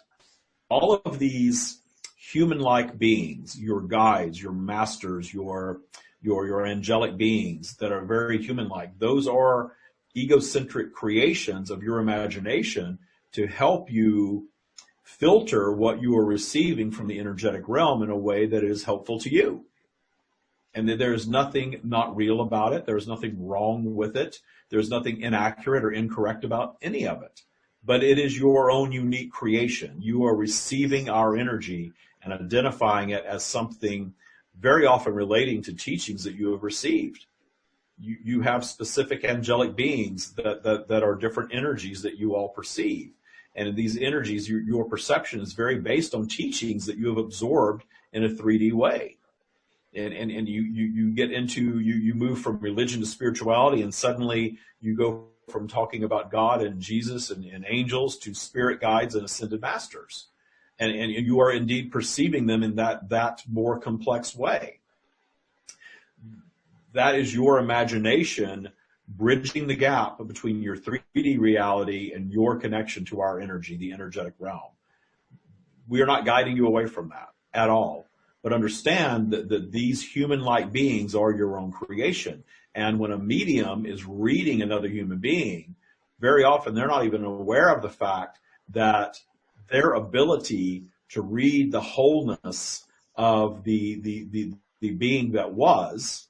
all of these human-like beings, your guides, your masters, your angelic beings that are very human-like, those are egocentric creations of your imagination to help you filter what you are receiving from the energetic realm in a way that is helpful to you. And that there's nothing not real about it. There's nothing wrong with it. There's nothing inaccurate or incorrect about any of it. But it is your own unique creation. You are receiving our energy and identifying it as something very often relating to teachings that you have received. You have specific angelic beings that are different energies that you all perceive. And in these energies, your perception is very based on teachings that you have absorbed in a 3D way. And you get into, you move from religion to spirituality, and suddenly you go from talking about God and Jesus and angels to spirit guides and ascended masters. And you are indeed perceiving them in that more complex way. That is your imagination bridging the gap between your 3D reality and your connection to our energy, the energetic realm. We are not guiding you away from that at all. But understand that these human-like beings are your own creation. And when a medium is reading another human being, very often they're not even aware of the fact that their ability to read the wholeness of the being that was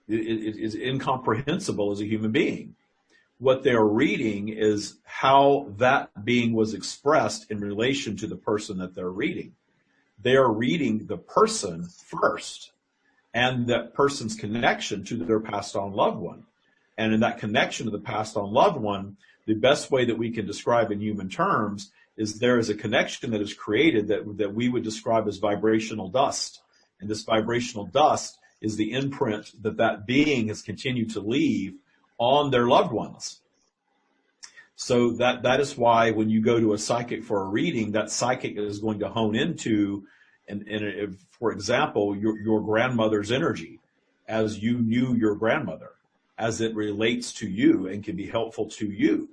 is incomprehensible as a human being. What they're reading is how that being was expressed in relation to the person that they're reading. They're reading the person first and that person's connection to their passed on loved one. And in that connection to the passed on loved one, the best way that we can describe in human terms is there is a connection that is created that we would describe as vibrational dust. And this vibrational dust is the imprint that being has continued to leave on their loved ones. So that is why when you go to a psychic for a reading, that psychic is going to hone into, and for example, your grandmother's energy as you knew your grandmother, as it relates to you and can be helpful to you.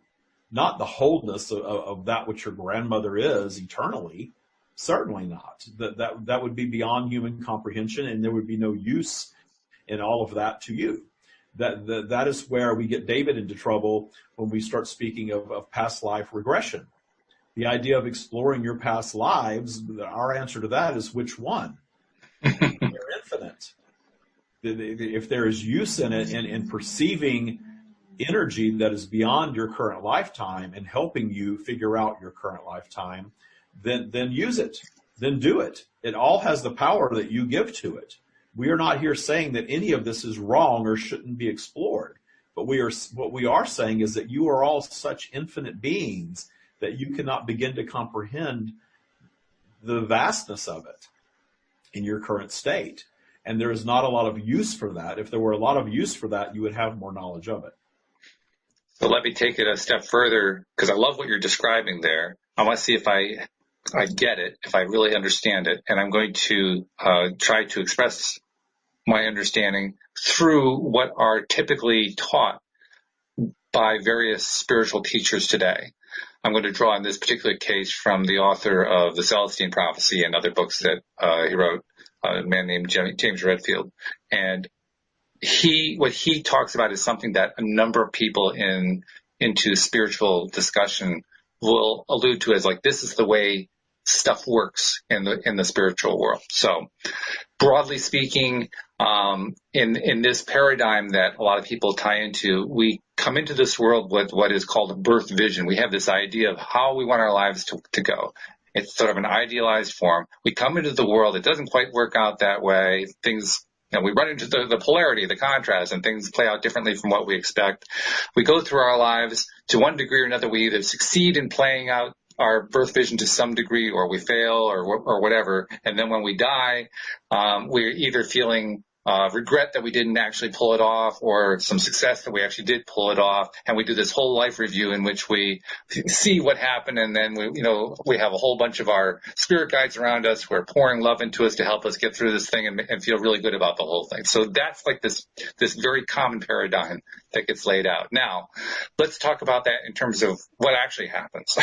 Not the wholeness of that which your grandmother is eternally, certainly not. That would be beyond human comprehension, and there would be no use in all of that to you. That is where we get David into trouble when we start speaking of past life regression. The idea of exploring your past lives, our answer to that is which one? They're infinite. If there is use in it in perceiving energy that is beyond your current lifetime and helping you figure out your current lifetime, then use it. Then do it. It all has the power that you give to it. We are not here saying that any of this is wrong or shouldn't be explored. But what we are saying is that you are all such infinite beings that you cannot begin to comprehend the vastness of it in your current state. And there is not a lot of use for that. If there were a lot of use for that, you would have more knowledge of it. So let me take it a step further, because I love what you're describing there. I want to see if I get it, if I really understand it. And I'm going to try to express my understanding through what are typically taught by various spiritual teachers today. I'm going to draw in this particular case from the author of The Celestine Prophecy and other books that he wrote, a man named James Redfield. And what he talks about is something that a number of people into spiritual discussion will allude to as like, this is the way stuff works in the spiritual world. So broadly speaking, in this paradigm that a lot of people tie into, we come into this world with what is called a birth vision. We have this idea of how we want our lives to go. It's sort of an idealized form. We come into the world. It doesn't quite work out that way. Things, we run into the polarity, the contrast, and things play out differently from what we expect. We go through our lives to one degree or another. We either succeed in playing out our birth vision to some degree, or we fail, or whatever. And then when we die, we're either feeling regret that we didn't actually pull it off, or some success that we actually did pull it off. And we do this whole life review in which we see what happened, and then we have a whole bunch of our spirit guides around us who are pouring love into us to help us get through this thing and feel really good about the whole thing. So that's like this very common paradigm that gets laid out. Now, let's talk about that in terms of what actually happens.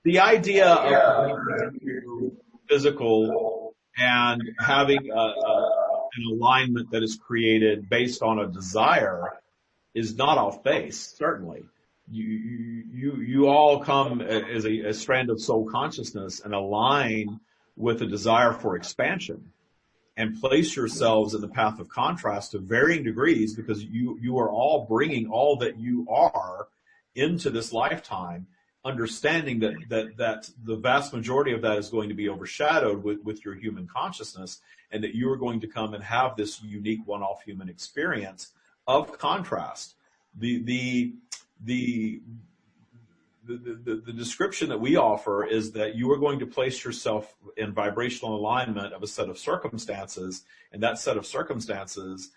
The idea of physical and having an alignment that is created based on a desire is not off base, certainly. you all come as a strand of soul consciousness and align with a desire for expansion and place yourselves in the path of contrast to varying degrees, because you are all bringing all that you are into this lifetime, understanding that the vast majority of that is going to be overshadowed with your human consciousness, and that you are going to come and have this unique one-off human experience of contrast. The description that we offer is that you are going to place yourself in vibrational alignment of a set of circumstances, and that set of circumstances,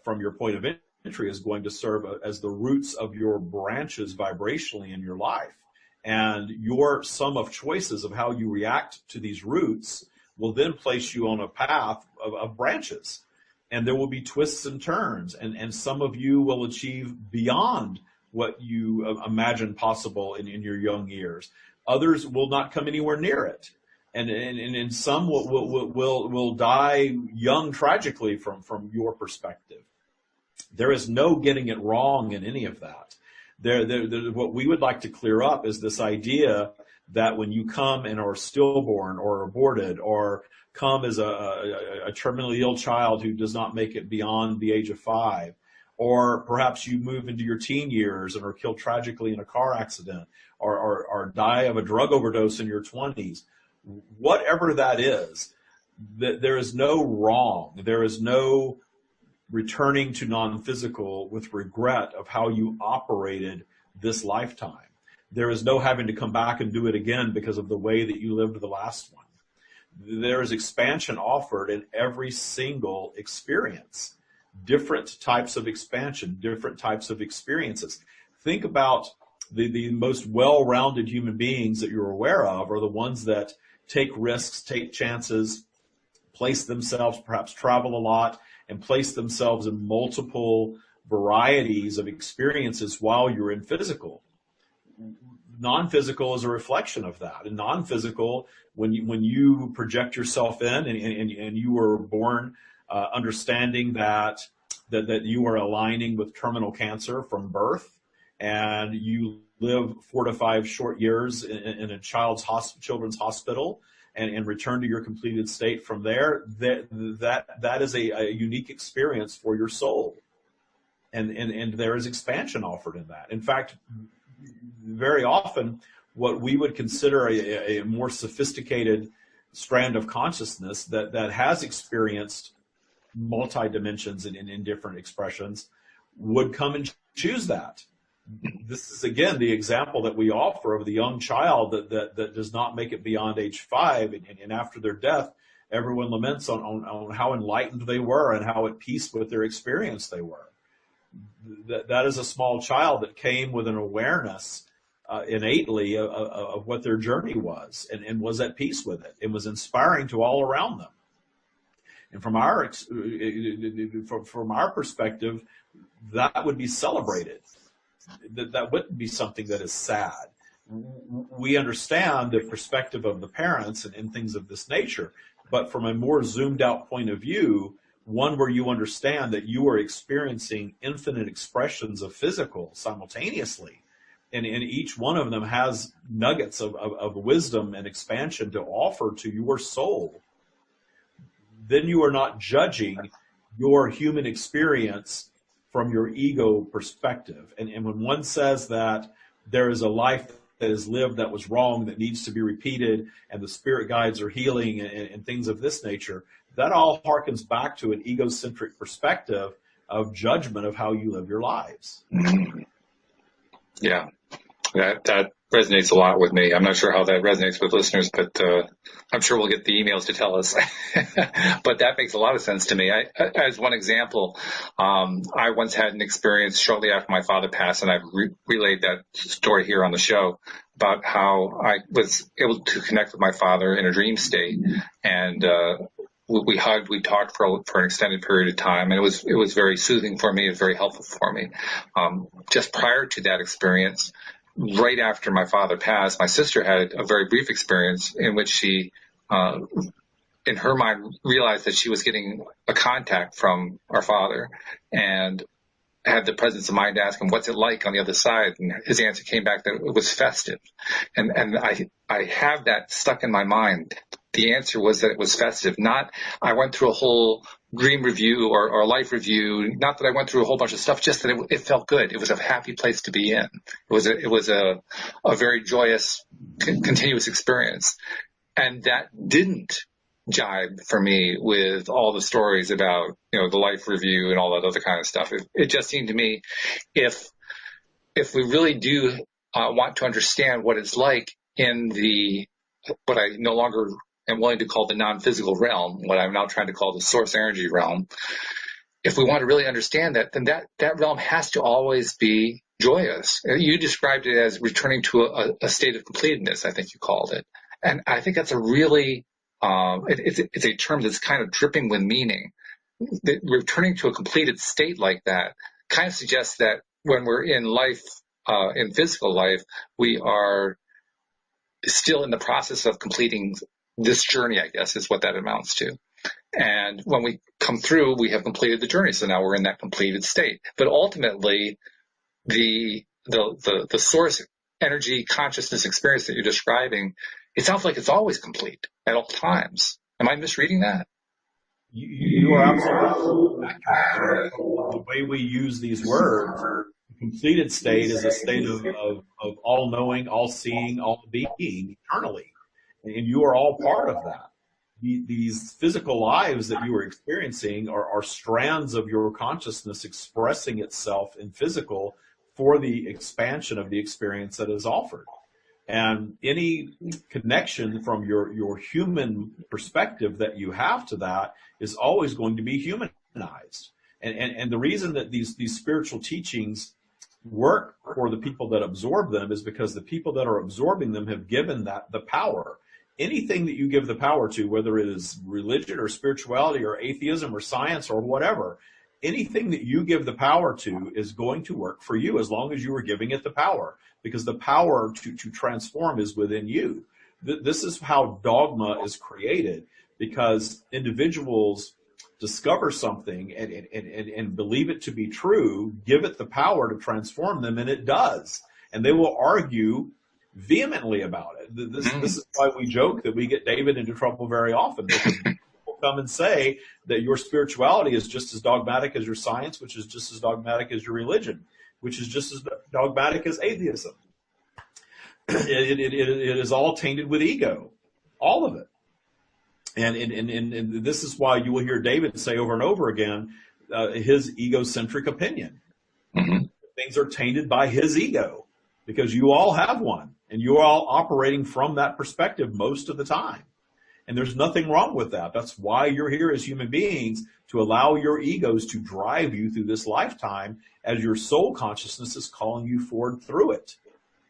from your point of entry, is going to serve as the roots of your branches vibrationally in your life. And your sum of choices of how you react to these roots will then place you on a path of branches. And there will be twists and turns, and some of you will achieve beyond what you imagine possible in your young years. Others will not come anywhere near it. And some will die young tragically from your perspective. There is no getting it wrong in any of that. What we would like to clear up is this idea that when you come and are stillborn or aborted, or come as a terminally ill child who does not make it beyond the age of 5, or perhaps you move into your teen years and are killed tragically in a car accident, or die of a drug overdose in your 20s, whatever that is, there is no wrong. There is no returning to non-physical with regret of how you operated this lifetime. There is no having to come back and do it again because of the way that you lived the last one. There is expansion offered in every single experience. Different types of expansion, different types of experiences. Think about the most well-rounded human beings that you're aware of are the ones that take risks, take chances, place themselves, perhaps travel a lot, and place themselves in multiple varieties of experiences while you're in physical. Non-physical is a reflection of that. And non-physical, when you project yourself in and you were born understanding that you are aligning with terminal cancer from birth, and you live 4 to 5 short years in a children's hospital, and return to your completed state from there, that is a unique experience for your soul. And there is expansion offered in that. In fact, very often what we would consider a more sophisticated strand of consciousness that has experienced multi-dimensions in different expressions would come and choose that. This is, again, the example that we offer of the young child that does not make it beyond age 5, and after their death, everyone laments on how enlightened they were and how at peace with their experience they were. That is a small child that came with an awareness innately of what their journey was, and was at peace with it, and was inspiring to all around them. And from our perspective, that would be celebrated. That wouldn't be something that is sad. We understand the perspective of the parents and things of this nature, but from a more zoomed out point of view, one where you understand that you are experiencing infinite expressions of physical simultaneously, and each one of them has nuggets of wisdom and expansion to offer to your soul, then you are not judging your human experience from your ego perspective. And when one says that there is a life that is lived that was wrong, that needs to be repeated, and the spirit guides are healing and things of this nature, that all harkens back to an egocentric perspective of judgment of how you live your lives. Yeah, that resonates a lot with me. I'm not sure how that resonates with listeners, but I'm sure we'll get the emails to tell us. But that makes a lot of sense to me. As one example, I once had an experience shortly after my father passed, and I've relayed that story here on the show about how I was able to connect with my father in a dream state, and we hugged, we talked for an extended period of time, and it was very soothing for me. It was very helpful for me. Just prior to that experience, right after my father passed, my sister had a very brief experience in which she, in her mind, realized that she was getting a contact from our father, and had the presence of mind to ask him, what's it like on the other side? And his answer came back that it was festive. And I have that stuck in my mind. The answer was that it was festive, not I went through a whole dream review or life review, not that I went through a whole bunch of stuff, just that it felt good. It was a happy place to be in. It was a very joyous, continuous experience. And that didn't jibe for me with all the stories about, the life review and all that other kind of stuff. It just seemed to me if we really do want to understand what it's like in what I no longer am willing to call the non-physical realm, what I'm now trying to call the source energy realm, if we want to really understand that, then that realm has to always be joyous. You described it as returning to a state of completedness, I think you called it. And I think that's a really it's a term that's kind of dripping with meaning. Returning to a completed state like that kind of suggests that when we're in life, in physical life, we are still in the process of completing this journey, I guess, is what that amounts to. And when we come through, we have completed the journey. So now we're in that completed state. But ultimately, the source energy consciousness experience that you're describing, it sounds like it's always complete at all times. Am I misreading that? You are absolutely accurate. The way we use these words, completed state is a state of all-knowing, all-seeing, all-being eternally. And you are all part of that. These physical lives that you are experiencing are strands of your consciousness expressing itself in physical for the expansion of the experience that is offered. And any connection from your human perspective that you have to that is always going to be humanized. And the reason that these spiritual teachings work for the people that absorb them is because the people that are absorbing them have given that the power. Anything that you give the power to, whether it is religion or spirituality or atheism or science or whatever, anything that you give the power to is going to work for you as long as you are giving it the power, because the power to transform is within you. This is how dogma is created, because individuals discover something and believe it to be true, give it the power to transform them, and it does. And they will argue vehemently about it. This is why we joke that we get David into trouble very often, because people come and say that your spirituality is just as dogmatic as your science, which is just as dogmatic as your religion, which is just as dogmatic as atheism. It is all tainted with ego, all of it. And this is why you will hear David say over and over again his egocentric opinion. Mm-hmm. Things are tainted by his ego, because you all have one, and you're all operating from that perspective most of the time. And there's nothing wrong with that. That's why you're here as human beings, to allow your egos to drive you through this lifetime as your soul consciousness is calling you forward through it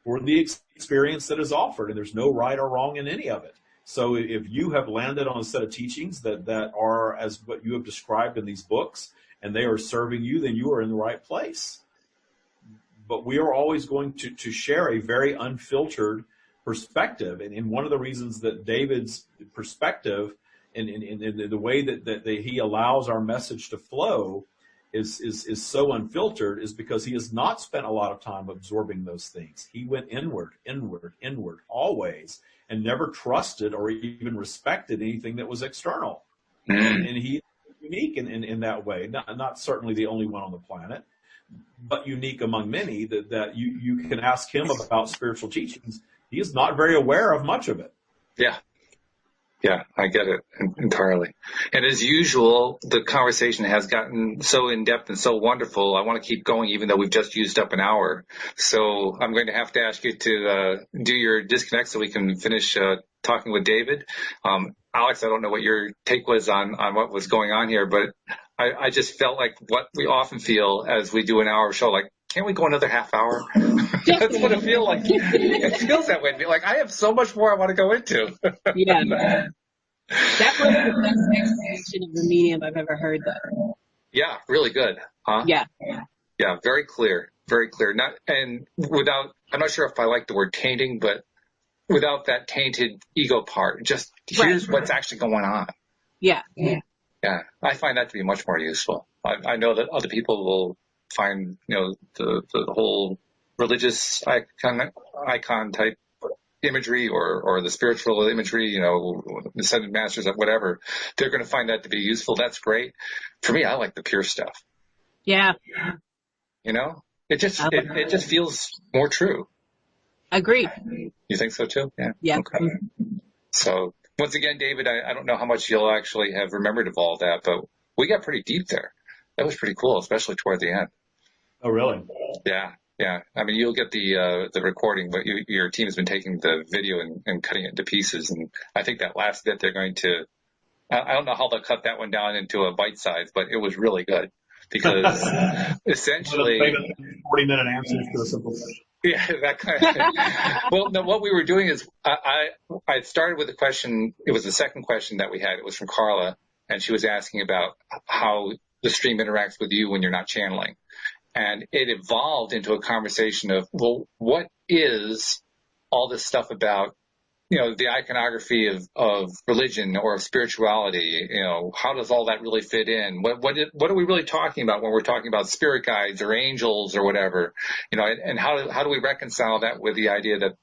for the experience that is offered. And there's no right or wrong in any of it. So if you have landed on a set of teachings that are as what you have described in these books, and they are serving you, then you are in the right place. But we are always going to share a very unfiltered perspective. And one of the reasons that David's perspective and the way that he allows our message to flow is so unfiltered is because he has not spent a lot of time absorbing those things. He went inward, always, and never trusted or even respected anything that was external. And he is unique in that way. Not certainly the only one on the planet, but unique among many, that you can ask him about spiritual teachings. He is not very aware of much of it. Yeah, I get it entirely. And as usual, the conversation has gotten so in-depth and so wonderful. I want to keep going, even though we've just used up an hour. So I'm going to have to ask you to do your disconnect so we can finish talking with David. Alex, I don't know what your take was on what was going on here, but I just felt like what we often feel as we do an hour show, like, can't we go another half hour? That's what it feels like. It feels that way to me. Like, I have so much more I want to go into. Yeah. That was the best explanation of the medium I've ever heard, though. Yeah, really good. Huh? Yeah. Yeah, very clear. Very clear. I'm not sure if I like the word tainting, but without that tainted ego part. Just here's what's actually going on. Yeah. Yeah, I find that to be much more useful. I know that other people will find, the whole religious icon type imagery or the spiritual imagery, the Ascended Masters, whatever, they're going to find that to be useful. That's great. For me, I like the pure stuff. Yeah. It just feels more true. Agreed. You think so too? Yeah. Yeah. Okay. So once again, David, I don't know how much you'll actually have remembered of all that, but we got pretty deep there. That was pretty cool, especially toward the end. Oh, really? Yeah. Yeah. I mean, you'll get the recording, but your team has been taking the video and cutting it into pieces. And I think that last bit they're going to, I don't know how they'll cut that one down into a bite size, but it was really good because essentially 40-minute answers to a simple question. Yeah, that kind of. Well, no, what we were doing is I started with a question. It was the second question that we had. It was from Carla, and she was asking about how the stream interacts with you when you're not channeling. And it evolved into a conversation of, well, what is all this stuff about, the iconography of religion or of spirituality? How does all that really fit in? What are we really talking about when we're talking about spirit guides or angels or whatever? And how do we reconcile that with the idea that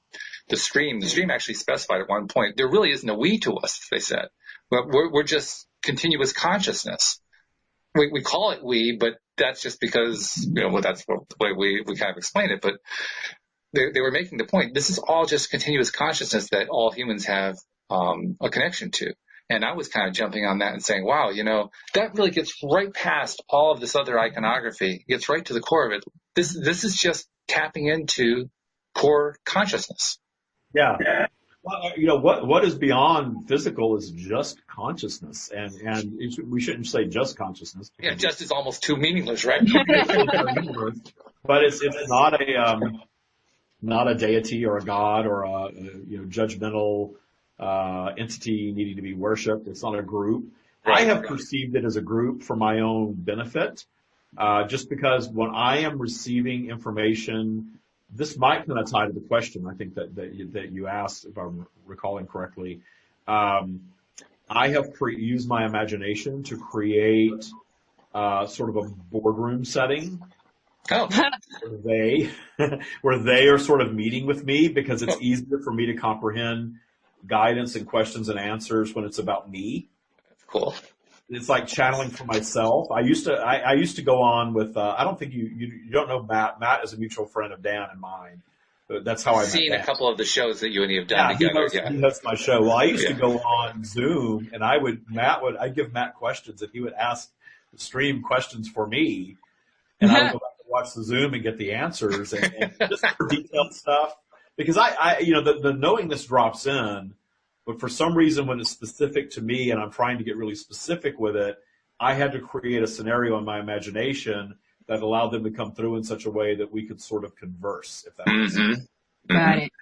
the stream actually specified at one point, there really isn't a we to us, they said. We're just continuous consciousness. We call it we, but that's just because, that's the way we kind of explain it. But they were making the point, this is all just continuous consciousness that all humans have a connection to. And I was kind of jumping on that and saying, wow, that really gets right past all of this other iconography, gets right to the core of it. This is just tapping into core consciousness. Yeah. Well, what is beyond physical is just consciousness, and we shouldn't say just consciousness. Yeah, just is almost too meaningless, right? But it's not a deity or a god or a judgmental entity needing to be worshipped. It's not a group. Right, I have perceived it as a group for my own benefit, just because when I am receiving information. This might kind of tie to the question I think that you asked, if I'm recalling correctly. I have used my imagination to create sort of a boardroom setting. Oh. where they are sort of meeting with me because it's easier for me to comprehend guidance and questions and answers when it's about me. Cool. It's like channeling for myself. I used to go on with, I don't think you don't know Matt. Matt is a mutual friend of Dan and mine. That's how I've seen a couple of the shows that you and he have done together. He hosts my show. Well, I used to go on Zoom and I'd give Matt questions and he would ask the stream questions for me. And I would go back and watch the Zoom and get the answers and just for detailed stuff. Because the knowingness drops in. But for some reason, when it's specific to me and I'm trying to get really specific with it, I had to create a scenario in my imagination that allowed them to come through in such a way that we could sort of converse, if that makes sense. Got it.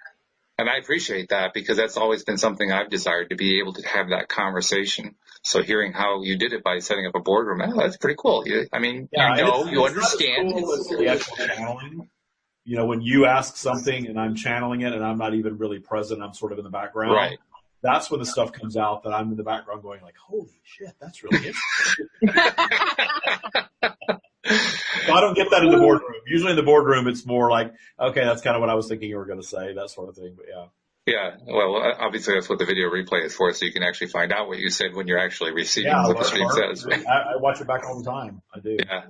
And I appreciate that because that's always been something I've desired, to be able to have that conversation. So hearing how you did it by setting up a boardroom, that's pretty cool. You understand. Not as cool as the actual channeling. When you ask something and I'm channeling it and I'm not even really present, I'm sort of in the background. Right. That's when the stuff comes out that I'm in the background going like, holy shit, that's really interesting. So I don't get that in the boardroom. Usually in the boardroom, it's more like, okay, that's kind of what I was thinking you were going to say, that sort of thing. But yeah. Yeah. Well, obviously that's what the video replay is for, so you can actually find out what you said when you're actually receiving what the stream says. I watch it back all the time. I do. Yeah.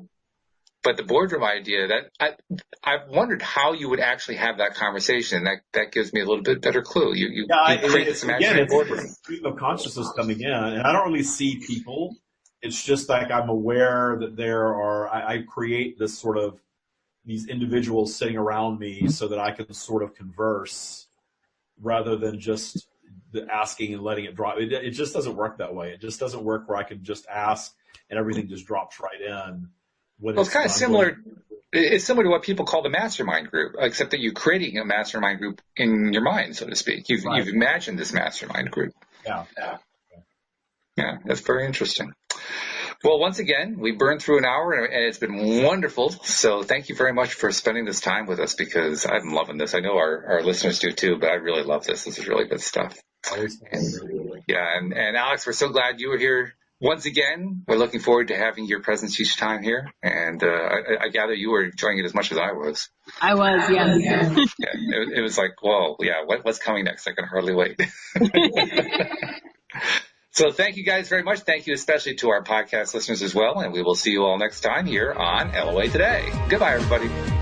But the boardroom idea, I've wondered how you would actually have that conversation. That gives me a little bit better clue. You create this imaginary boardroom. It's a stream of consciousness coming in, and I don't really see people. It's just like I'm aware that I create this sort of, these individuals sitting around me so that I can sort of converse rather than just asking and letting it drop. It just doesn't work that way. It just doesn't work where I can just ask and everything just drops right in. Well, it's kind of similar. It's similar to what people call the mastermind group, except that you're creating a mastermind group in your mind, so to speak. You've imagined this mastermind group. Yeah, that's very interesting. Well, once again, we burned through an hour, and it's been wonderful. So thank you very much for spending this time with us, because I'm loving this. I know our listeners do too, but I really love this. This is really good stuff. And Alex, we're so glad you were here once again, we're looking forward to having your presence each time here. And I gather you were enjoying it as much as I was. I was, yeah. It was like, whoa, yeah, what's coming next? I can hardly wait. So thank you guys very much. Thank you especially to our podcast listeners as well. And we will see you all next time here on LOA Today. Goodbye, everybody.